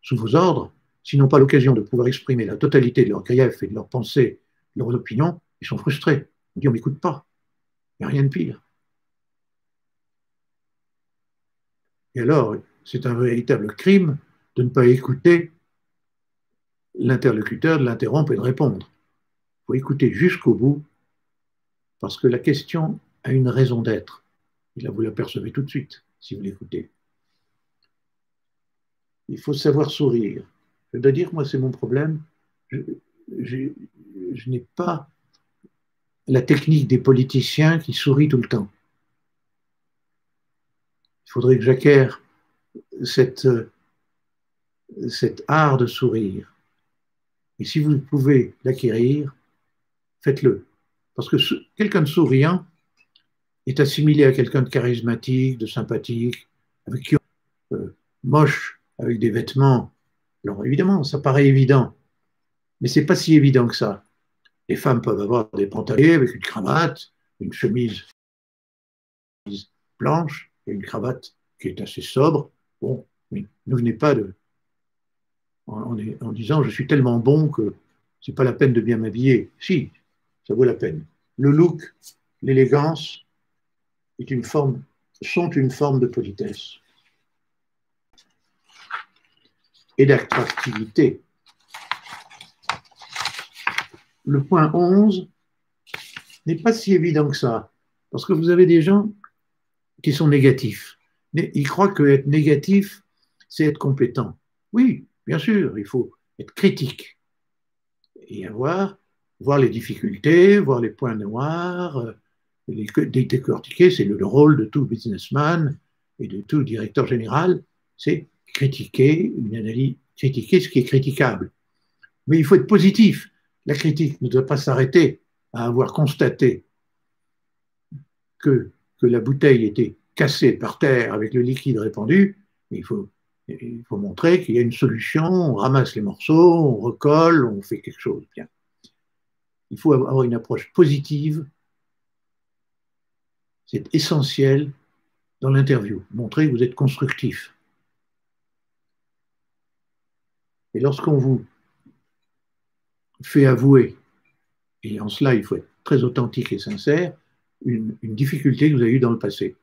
sous vos ordres, s'ils n'ont pas l'occasion de pouvoir exprimer la totalité de leurs griefs et de leurs pensées, de leurs opinions, ils sont frustrés. Ils disent, on ne m'écoute pas. Il n'y a rien de pire. Et alors, c'est un véritable crime de ne pas écouter l'interlocuteur, de l'interrompre et de répondre. Il faut écouter jusqu'au bout, parce que la question a une raison d'être. Et là, vous l'apercevez tout de suite, si vous l'écoutez. Il faut savoir sourire. Je dois dire, moi, c'est mon problème. Je n'ai pas la technique des politiciens qui sourient tout le temps. Il faudrait que j'acquière cet art de sourire. Et si vous pouvez l'acquérir, faites-le. Parce que quelqu'un de souriant est assimilé à quelqu'un de charismatique, de sympathique, avec qui moche, avec des vêtements. Alors évidemment, ça paraît évident, mais c'est pas si évident que ça. Les femmes peuvent avoir des pantalons avec une cravate, une chemise blanche et une cravate qui est assez sobre. Bon, mais ne venez pas en disant je suis tellement bon que c'est pas la peine de bien m'habiller. Si, ça vaut la peine. Le look, l'élégance sont une forme de politesse. et d'attractivité. Le point 11 n'est pas si évident que ça, parce que vous avez des gens qui sont négatifs. Ils croient qu'être négatif, c'est être compétent. Oui, bien sûr, il faut être critique et voir les difficultés, voir les points noirs, les décortiquer. C'est le rôle de tout businessman et de tout directeur général, c'est critiquer une analyse, critiquer ce qui est critiquable. Mais il faut être positif. La critique ne doit pas s'arrêter à avoir constaté que la bouteille était cassée par terre avec le liquide répandu. Il faut montrer qu'il y a une solution, on ramasse les morceaux, on recolle, on fait quelque chose. Bien. Il faut avoir une approche positive. C'est essentiel dans l'interview. Montrer que vous êtes constructif. Et lorsqu'on vous fait avouer, et en cela il faut être très authentique et sincère, une difficulté que vous avez eue dans le passé.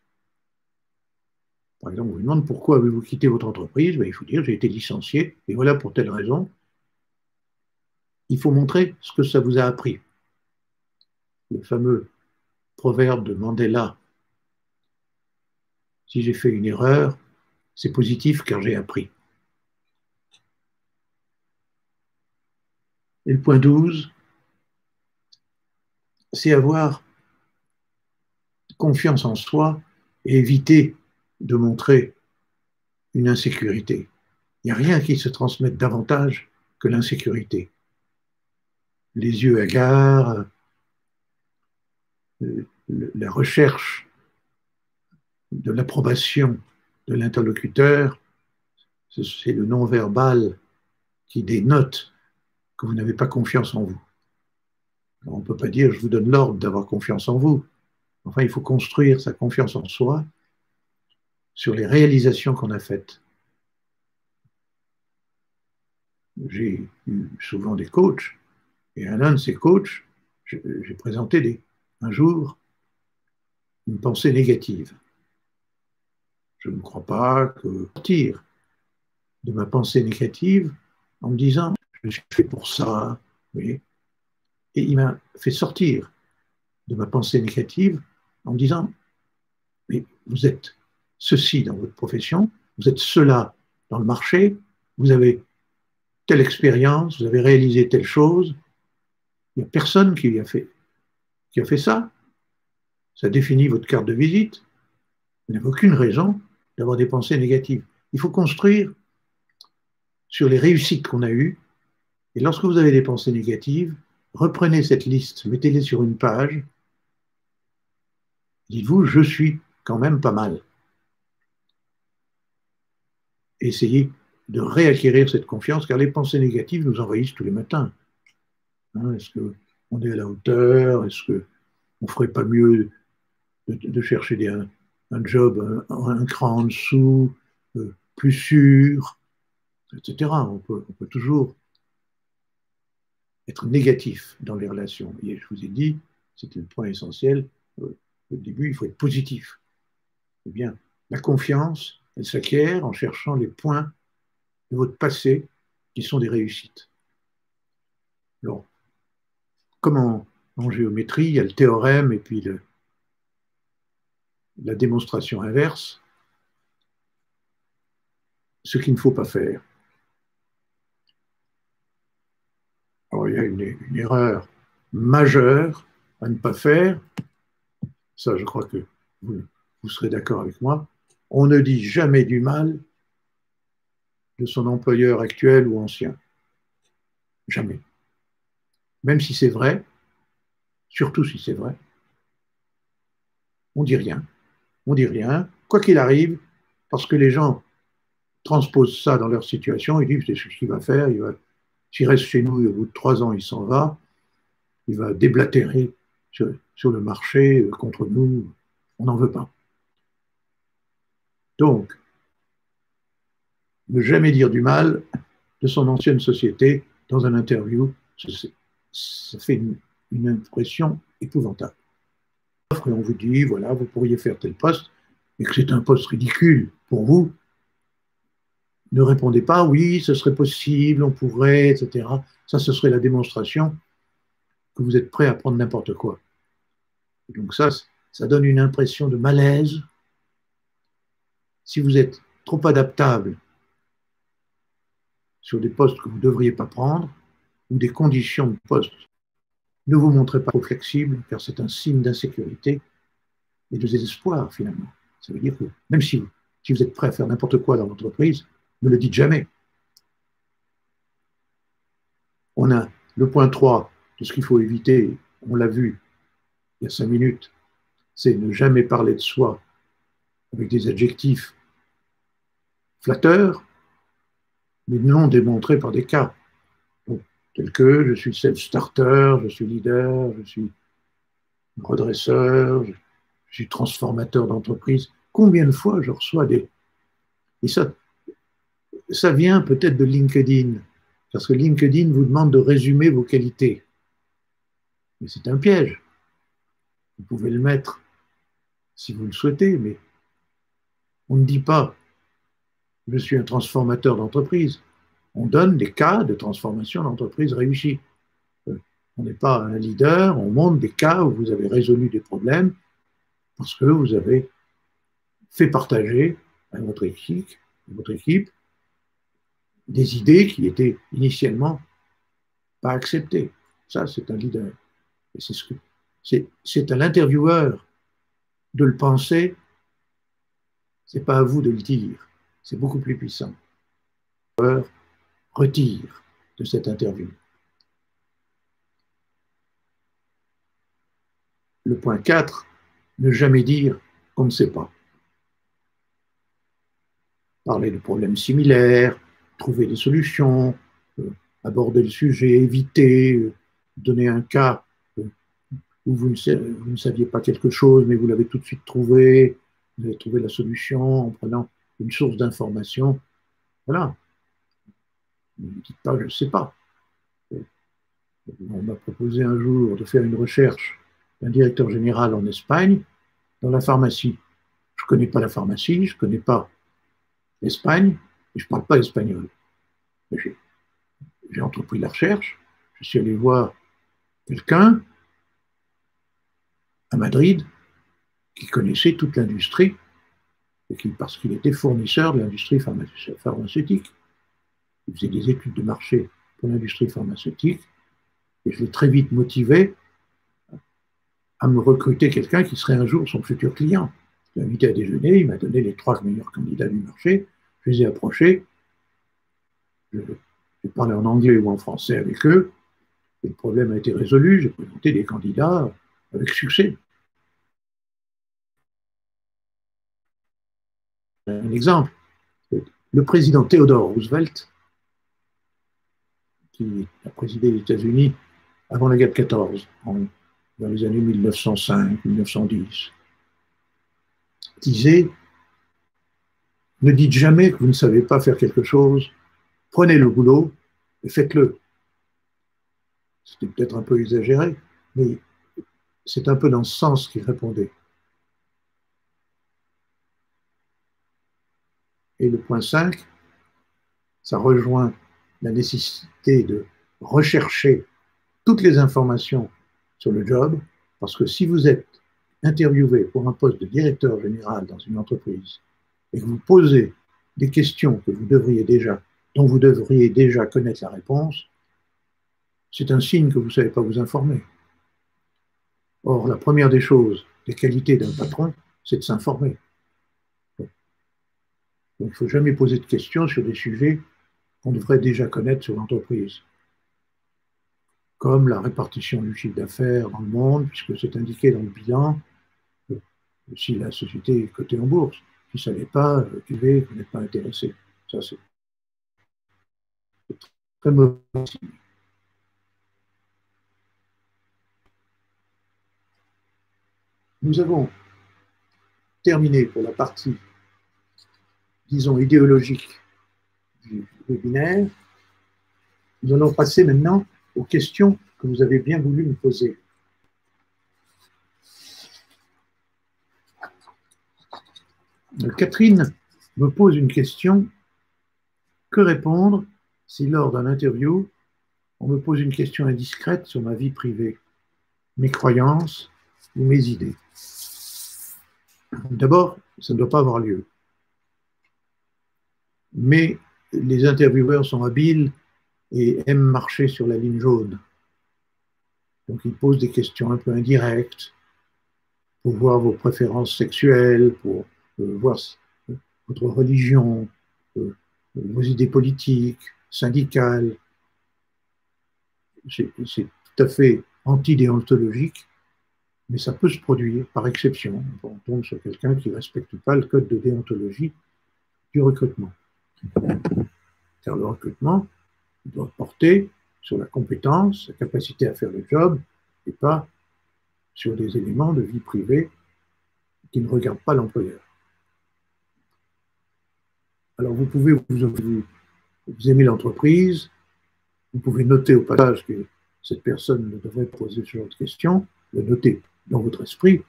Par exemple, on vous demande pourquoi avez-vous quitté votre entreprise, ben, il faut dire j'ai été licencié, et voilà pour telle raison. Il faut montrer ce que ça vous a appris. Le fameux proverbe de Mandela, si j'ai fait une erreur, c'est positif car j'ai appris. Et le point 12, c'est avoir confiance en soi et éviter de montrer une insécurité. Il n'y a rien qui se transmette davantage que l'insécurité. Les yeux hagards, la recherche de l'approbation de l'interlocuteur, c'est le non-verbal qui dénote que vous n'avez pas confiance en vous. Alors, on ne peut pas dire je vous donne l'ordre d'avoir confiance en vous. Enfin, il faut construire sa confiance en soi sur les réalisations qu'on a faites. J'ai eu souvent des coachs, et à l'un de ces coachs, j'ai présenté un jour une pensée négative. Je ne crois pas que sortir de ma pensée négative en me disant je suis fait pour ça, oui. Et il m'a fait sortir de ma pensée négative en me disant mais vous êtes ceci dans votre profession, vous êtes cela dans le marché, vous avez telle expérience, vous avez réalisé telle chose. Il n'y a personne qui a fait ça. Ça définit votre carte de visite. Vous n'avez aucune raison d'avoir des pensées négatives. Il faut construire sur les réussites qu'on a eues. Et lorsque vous avez des pensées négatives, reprenez cette liste, mettez-les sur une page. Dites-vous, je suis quand même pas mal. Essayez de réacquérir cette confiance, car les pensées négatives nous envahissent tous les matins. Hein, est-ce qu'on est à la hauteur? Est-ce qu'on ne ferait pas mieux de chercher un job un cran en dessous, plus sûr, etc. On peut toujours être négatif dans les relations. Et je vous ai dit, c'était le point essentiel, au début, il faut être positif. Eh bien, la confiance, elle s'acquiert en cherchant les points de votre passé qui sont des réussites. Alors, comme en géométrie, il y a le théorème et puis la démonstration inverse, ce qu'il ne faut pas faire. Alors, il y a une erreur majeure à ne pas faire, ça je crois que vous serez d'accord avec moi, on ne dit jamais du mal de son employeur actuel ou ancien. Jamais. Même si c'est vrai, surtout si c'est vrai, on dit rien. On dit rien, quoi qu'il arrive, parce que les gens transposent ça dans leur situation, ils disent c'est ce qu'il va faire, s'il reste chez nous et au bout de 3 ans il s'en va, il va déblatérer sur le marché contre nous, on n'en veut pas. Donc, ne jamais dire du mal de son ancienne société dans un interview, ça fait une impression épouvantable. Et on vous dit, voilà, vous pourriez faire tel poste, et que c'est un poste ridicule pour vous, Ne répondez pas oui, ce serait possible, on pourrait, etc. Ça, ce serait la démonstration que vous êtes prêt à prendre n'importe quoi. Et donc ça donne une impression de malaise. Si vous êtes trop adaptable sur des postes que vous ne devriez pas prendre, ou des conditions de poste, ne vous montrez pas trop flexible, car c'est un signe d'insécurité et de désespoir, finalement. Ça veut dire que même si vous êtes prêt à faire n'importe quoi dans l'entreprise, ne le dites jamais. On a le point 3 de ce qu'il faut éviter, on l'a vu il y a 5 minutes, c'est ne jamais parler de soi avec des adjectifs flatteurs, mais non démontrés par des cas. Donc, tels que je suis self-starter, je suis leader, je suis redresseur, je suis transformateur d'entreprise. Combien de fois je reçois des... Et ça vient peut-être de LinkedIn, parce que LinkedIn vous demande de résumer vos qualités. Mais c'est un piège. Vous pouvez le mettre si vous le souhaitez, mais on ne dit pas je suis un transformateur d'entreprise. On donne des cas de transformation d'entreprise réussie. On n'est pas un leader, on montre des cas où vous avez résolu des problèmes parce que vous avez fait partager à votre équipe des idées qui étaient initialement pas acceptées. Ça, c'est un leader. Et c'est à l'intervieweur de le penser, c'est pas à vous de le dire. C'est beaucoup plus puissant. Retire de cette interview. Le point 4, ne jamais dire qu'on ne sait pas. Parler de problèmes similaires, trouver des solutions, aborder le sujet, éviter, donner un cas où vous ne saviez pas quelque chose, mais vous l'avez tout de suite trouvé, vous avez trouvé la solution en prenant une source d'information. Voilà. Ne dites pas, je ne sais pas. On m'a proposé un jour de faire une recherche d'un directeur général en Espagne dans la pharmacie. Je ne connais pas la pharmacie, je ne connais pas l'Espagne, et je ne parle pas espagnol. J'ai entrepris la recherche, je suis allé voir quelqu'un à Madrid qui connaissait toute l'industrie, parce qu'il était fournisseur de l'industrie pharmaceutique. Il faisait des études de marché pour l'industrie pharmaceutique, et je l'ai très vite motivé à me recruter quelqu'un qui serait un jour son futur client. Je l'ai invité à déjeuner, il m'a donné les 3 meilleurs candidats du marché, je les ai approchés, j'ai parlé en anglais ou en français avec eux, et le problème a été résolu, j'ai présenté des candidats avec succès. Un exemple, le président Theodore Roosevelt, qui a présidé les États-Unis avant la guerre de 14, dans les années 1905-1910, disait « Ne dites jamais que vous ne savez pas faire quelque chose, prenez le boulot et faites-le. » C'était peut-être un peu exagéré, mais c'est un peu dans ce sens qu'il répondait. Et le point 5, ça rejoint la nécessité de rechercher toutes les informations sur le job, parce que si vous êtes interviewé pour un poste de directeur général dans une entreprise et que vous posez des questions dont vous devriez déjà connaître la réponse, c'est un signe que vous ne savez pas vous informer. Or, la première des choses, des qualités d'un patron, c'est de s'informer. Donc, il ne faut jamais poser de questions sur des sujets qu'on devrait déjà connaître sur l'entreprise, comme la répartition du chiffre d'affaires dans le monde, puisque c'est indiqué dans le bilan, si la société est cotée en bourse. Si ça n'est pas, vous n'êtes pas intéressé. Ça, c'est très mauvais. Nous avons terminé pour la partie, disons, idéologique du webinaire. Nous allons passer maintenant aux questions que vous avez bien voulu me poser. Catherine me pose une question Que répondre si lors d'un interview, on me pose une question indiscrète sur ma vie privée, mes croyances ou mes idées? D'abord, ça ne doit pas avoir lieu. Mais les intervieweurs sont habiles et aiment marcher sur la ligne jaune. Donc ils posent des questions un peu indirectes pour voir vos préférences sexuelles, pour voir votre religion, vos idées politiques, syndicales. C'est tout à fait antidéontologique, mais ça peut se produire par exception. On tombe sur quelqu'un qui ne respecte pas le code de déontologie du recrutement. Car le recrutement doit porter sur la compétence, la capacité à faire le job, et pas sur des éléments de vie privée qui ne regardent pas l'employeur. Alors vous pouvez vous aimez l'entreprise, vous pouvez noter au passage que cette personne ne devrait pas poser ce genre de questions, le noter dans votre esprit,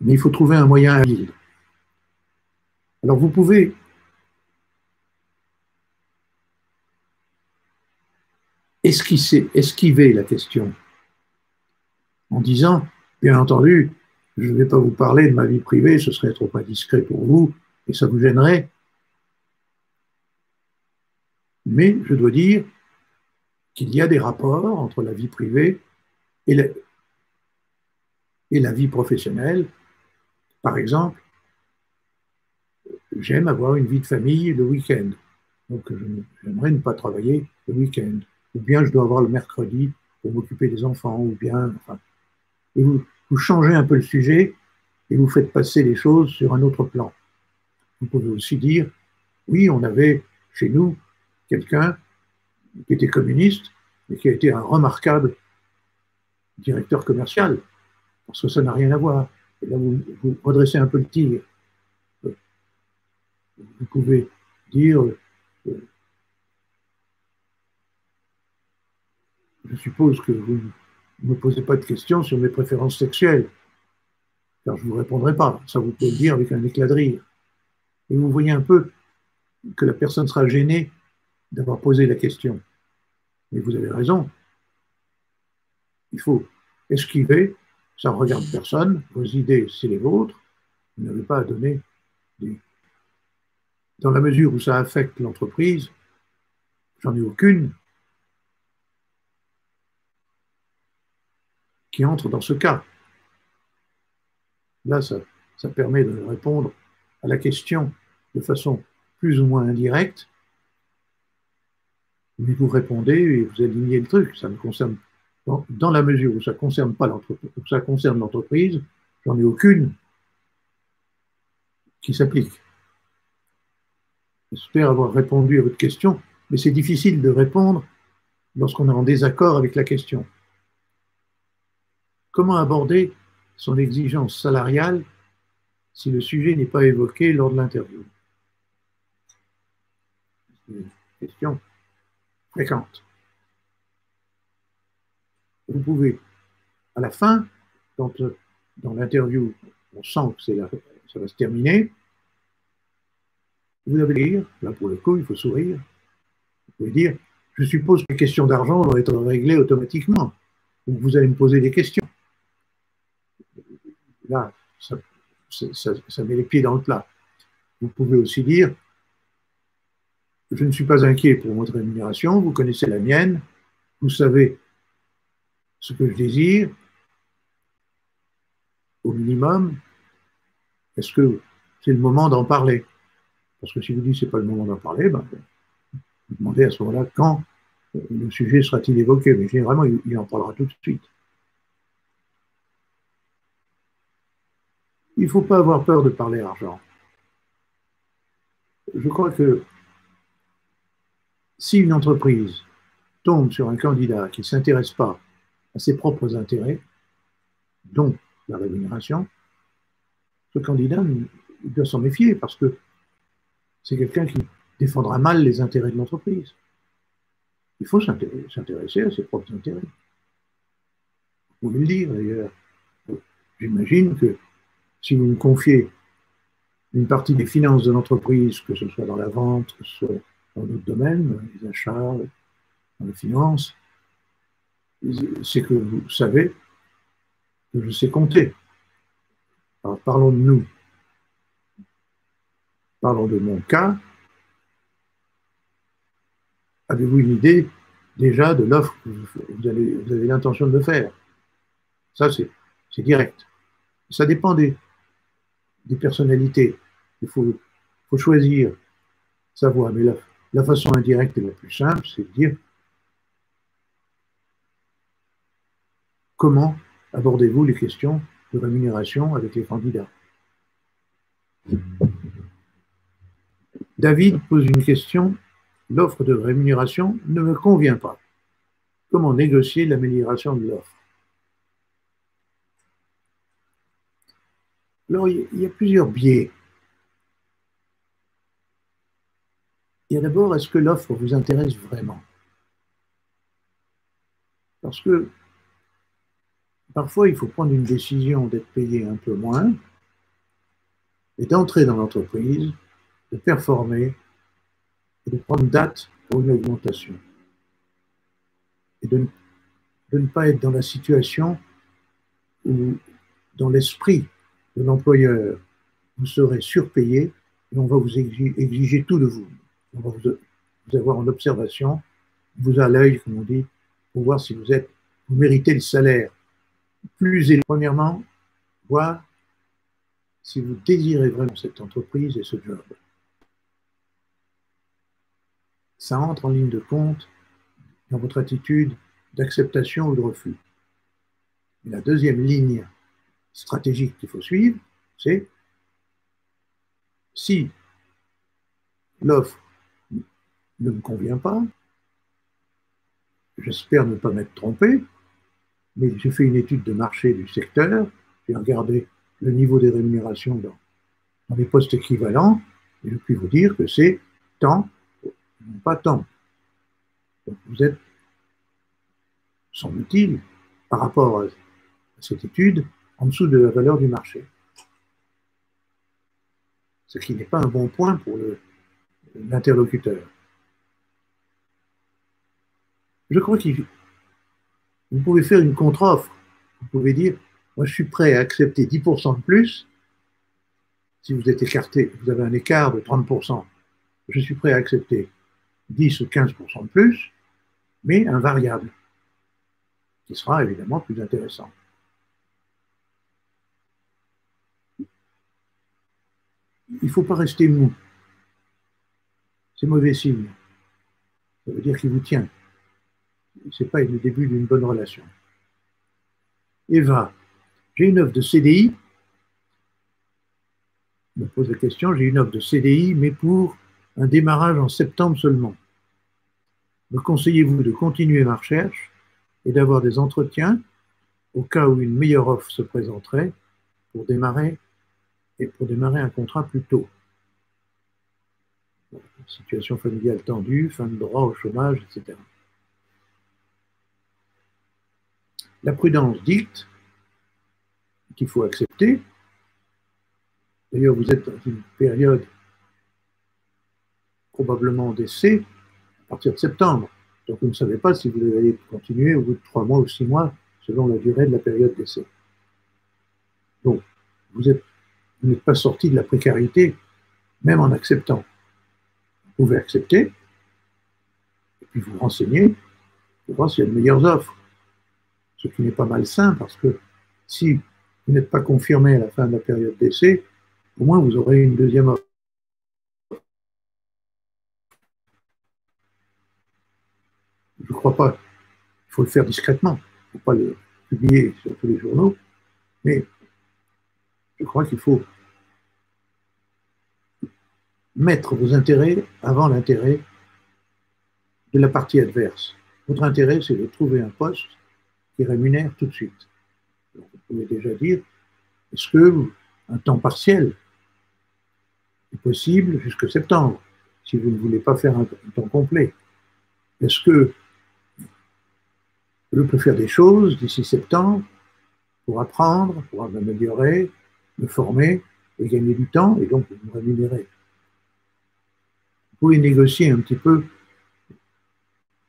mais il faut trouver un moyen habile. Alors vous pouvez esquiver la question en disant, bien entendu, je ne vais pas vous parler de ma vie privée, ce serait trop indiscret pour vous et ça vous gênerait. Mais je dois dire qu'il y a des rapports entre la vie privée et la vie professionnelle. Par exemple, j'aime avoir une vie de famille le week-end. Donc, j'aimerais ne pas travailler le week-end. Ou bien je dois avoir le mercredi pour m'occuper des enfants. Ou bien, enfin, et vous changez un peu le sujet et vous faites passer les choses sur un autre plan. Vous pouvez aussi dire, oui, on avait chez nous quelqu'un qui était communiste, mais qui a été un remarquable directeur commercial, parce que ça n'a rien à voir. Et là, vous redressez un peu le tir. Vous pouvez dire, je suppose que vous ne me posez pas de questions sur mes préférences sexuelles, car je ne vous répondrai pas. Ça, vous pouvez le dire avec un éclat de rire. Et vous voyez un peu que la personne sera gênée d'avoir posé la question. Mais vous avez raison. Il faut esquiver, ça ne regarde personne, vos idées, c'est les vôtres, vous n'avez pas à donner des... Dans la mesure où ça affecte l'entreprise, j'en ai aucune qui entre dans ce cas. Là, ça permet de répondre à la question de façon plus ou moins indirecte, mais vous répondez et vous alignez le truc. Ça ne concerne, dans la mesure où ça ne concerne pas l'entreprise, où ça concerne l'entreprise, j'en ai aucune qui s'applique. J'espère avoir répondu à votre question, mais c'est difficile de répondre lorsqu'on est en désaccord avec la question. Comment aborder son exigence salariale si le sujet n'est pas évoqué lors de l'interview? C'est une question fréquente. Vous pouvez, à la fin, quand dans l'interview, on sent que ça va se terminer, vous allez dire, là pour le coup, il faut sourire, vous pouvez dire, je suppose que les questions d'argent vont être réglées automatiquement. Donc vous allez me poser des questions. Là, ça met les pieds dans le plat. Vous pouvez aussi dire, je ne suis pas inquiet pour votre rémunération, vous connaissez la mienne, vous savez ce que je désire, au minimum, est-ce que c'est le moment d'en parler? Parce que si vous dites que ce n'est pas le moment d'en parler, ben, vous demandez à ce moment-là quand le sujet sera-t-il évoqué, mais généralement, il en parlera tout de suite. Il ne faut pas avoir peur de parler argent. Je crois que si une entreprise tombe sur un candidat qui ne s'intéresse pas à ses propres intérêts, dont la rémunération, ce candidat il doit s'en méfier parce que c'est quelqu'un qui défendra mal les intérêts de l'entreprise. Il faut s'intéresser à ses propres intérêts. Vous pouvez le dire d'ailleurs. J'imagine que si vous me confiez une partie des finances de l'entreprise, que ce soit dans la vente, que ce soit dans d'autres domaines, les achats, dans les finances, c'est que vous savez que je sais compter. Alors, parlons de nous. Parlons de mon cas. Avez-vous une idée déjà de l'offre que vous avez l'intention de faire? Ça, c'est direct. Ça dépend des personnalités. Il faut choisir sa voie. Mais la façon indirecte et la plus simple, c'est de dire comment abordez-vous les questions de rémunération avec les candidats. David pose une question. L'offre de rémunération ne me convient pas. Comment négocier l'amélioration de l'offre? Alors, il y a plusieurs biais. Il y a d'abord, est-ce que l'offre vous intéresse vraiment? Parce que parfois, il faut prendre une décision d'être payé un peu moins et d'entrer dans l'entreprise, de performer et de prendre date pour une augmentation. Et de ne pas être dans la situation où, dans l'esprit de l'employeur, vous serez surpayé et on va vous exiger tout de vous. On va vous avoir en observation, vous à l'œil, comme on dit, pour voir si vous méritez le salaire plus élevé. Premièrement, voir si vous désirez vraiment cette entreprise et ce job. Ça entre en ligne de compte dans votre attitude d'acceptation ou de refus. Et la deuxième ligne stratégique qu'il faut suivre, c'est si l'offre ne me convient pas, j'espère ne pas m'être trompé, mais j'ai fait une étude de marché du secteur, j'ai regardé le niveau des rémunérations dans les postes équivalents, et je puis vous dire que c'est tant, non pas tant. Donc vous êtes, semble-t-il, par rapport à cette étude, en dessous de la valeur du marché. Ce qui n'est pas un bon point pour l'interlocuteur. Je crois que vous pouvez faire une contre-offre. Vous pouvez dire, moi je suis prêt à accepter 10% de plus, si vous êtes écarté, vous avez un écart de 30%, je suis prêt à accepter 10 ou 15% de plus, mais un variable, qui sera évidemment plus intéressant. Il ne faut pas rester mou. C'est mauvais signe. Ça veut dire qu'il vous tient. Ce n'est pas le début d'une bonne relation. Eva, j'ai une offre de CDI. Je me pose la question, j'ai une offre de CDI, mais pour un démarrage en septembre seulement. Me conseillez-vous de continuer ma recherche et d'avoir des entretiens au cas où une meilleure offre se présenterait pour démarrer un contrat plus tôt? Situation familiale tendue, fin de droit au chômage, etc. La prudence dicte qu'il faut accepter. D'ailleurs, vous êtes dans une période probablement d'essai à partir de septembre. Donc, vous ne savez pas si vous allez continuer au bout de 3 mois ou 6 mois, selon la durée de la période d'essai. Donc, vous n'êtes pas sorti de la précarité, même en acceptant. Vous pouvez accepter, et puis vous renseigner, pour voir s'il y a de meilleures offres. Ce qui n'est pas malsain, parce que si vous n'êtes pas confirmé à la fin de la période d'essai, au moins vous aurez une deuxième offre. Je ne crois pas. Il faut le faire discrètement. Il ne faut pas le publier sur tous les journaux. Mais je crois qu'il faut mettre vos intérêts avant l'intérêt de la partie adverse. Votre intérêt, c'est de trouver un poste qui rémunère tout de suite. Donc, vous pouvez déjà dire, est-ce que un temps partiel est possible jusqu'à septembre, si vous ne voulez pas faire un temps complet? Est-ce que je peux faire des choses d'ici septembre pour apprendre, pour m'améliorer, me former, et gagner du temps, et donc vous me rémunérez. Vous pouvez négocier un petit peu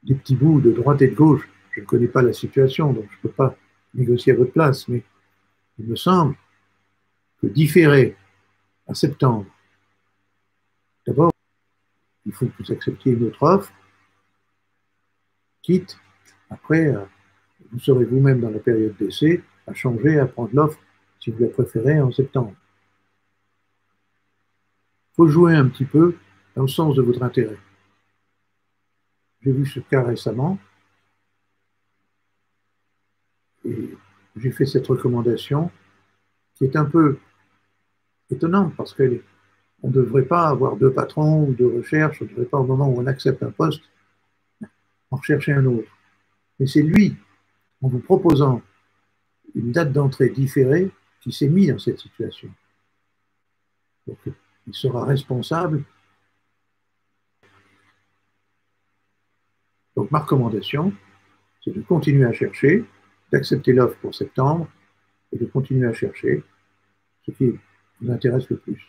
des petits bouts de droite et de gauche. Je ne connais pas la situation, donc je ne peux pas négocier à votre place, mais il me semble que différer à septembre, d'abord, il faut que vous acceptiez une autre offre, quitte, après, vous serez vous-même dans la période d'essai à changer, à prendre l'offre, si vous la préférez, en septembre. Il faut jouer un petit peu dans le sens de votre intérêt. J'ai vu ce cas récemment et j'ai fait cette recommandation qui est un peu étonnante parce qu'on ne devrait pas avoir deux patrons ou deux recherches, on ne devrait pas au moment où on accepte un poste en rechercher un autre. Mais c'est lui, en vous proposant une date d'entrée différée, qui s'est mis dans cette situation. Donc, il sera responsable. Donc, ma recommandation, c'est de continuer à chercher, d'accepter l'offre pour septembre et de continuer à chercher ce qui vous intéresse le plus.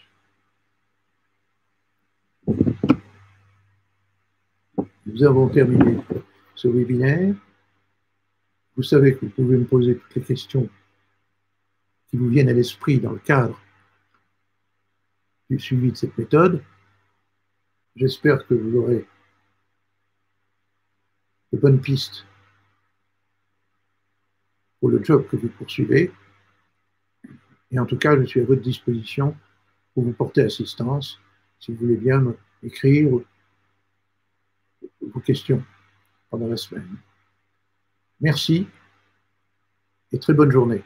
Nous avons terminé ce webinaire. Vous savez que vous pouvez me poser toutes les questions qui vous viennent à l'esprit dans le cadre du suivi de cette méthode. J'espère que vous aurez de bonnes pistes pour le job que vous poursuivez. Et en tout cas, je suis à votre disposition pour vous porter assistance si vous voulez bien m'écrire vos questions pendant la semaine. Merci et très bonne journée.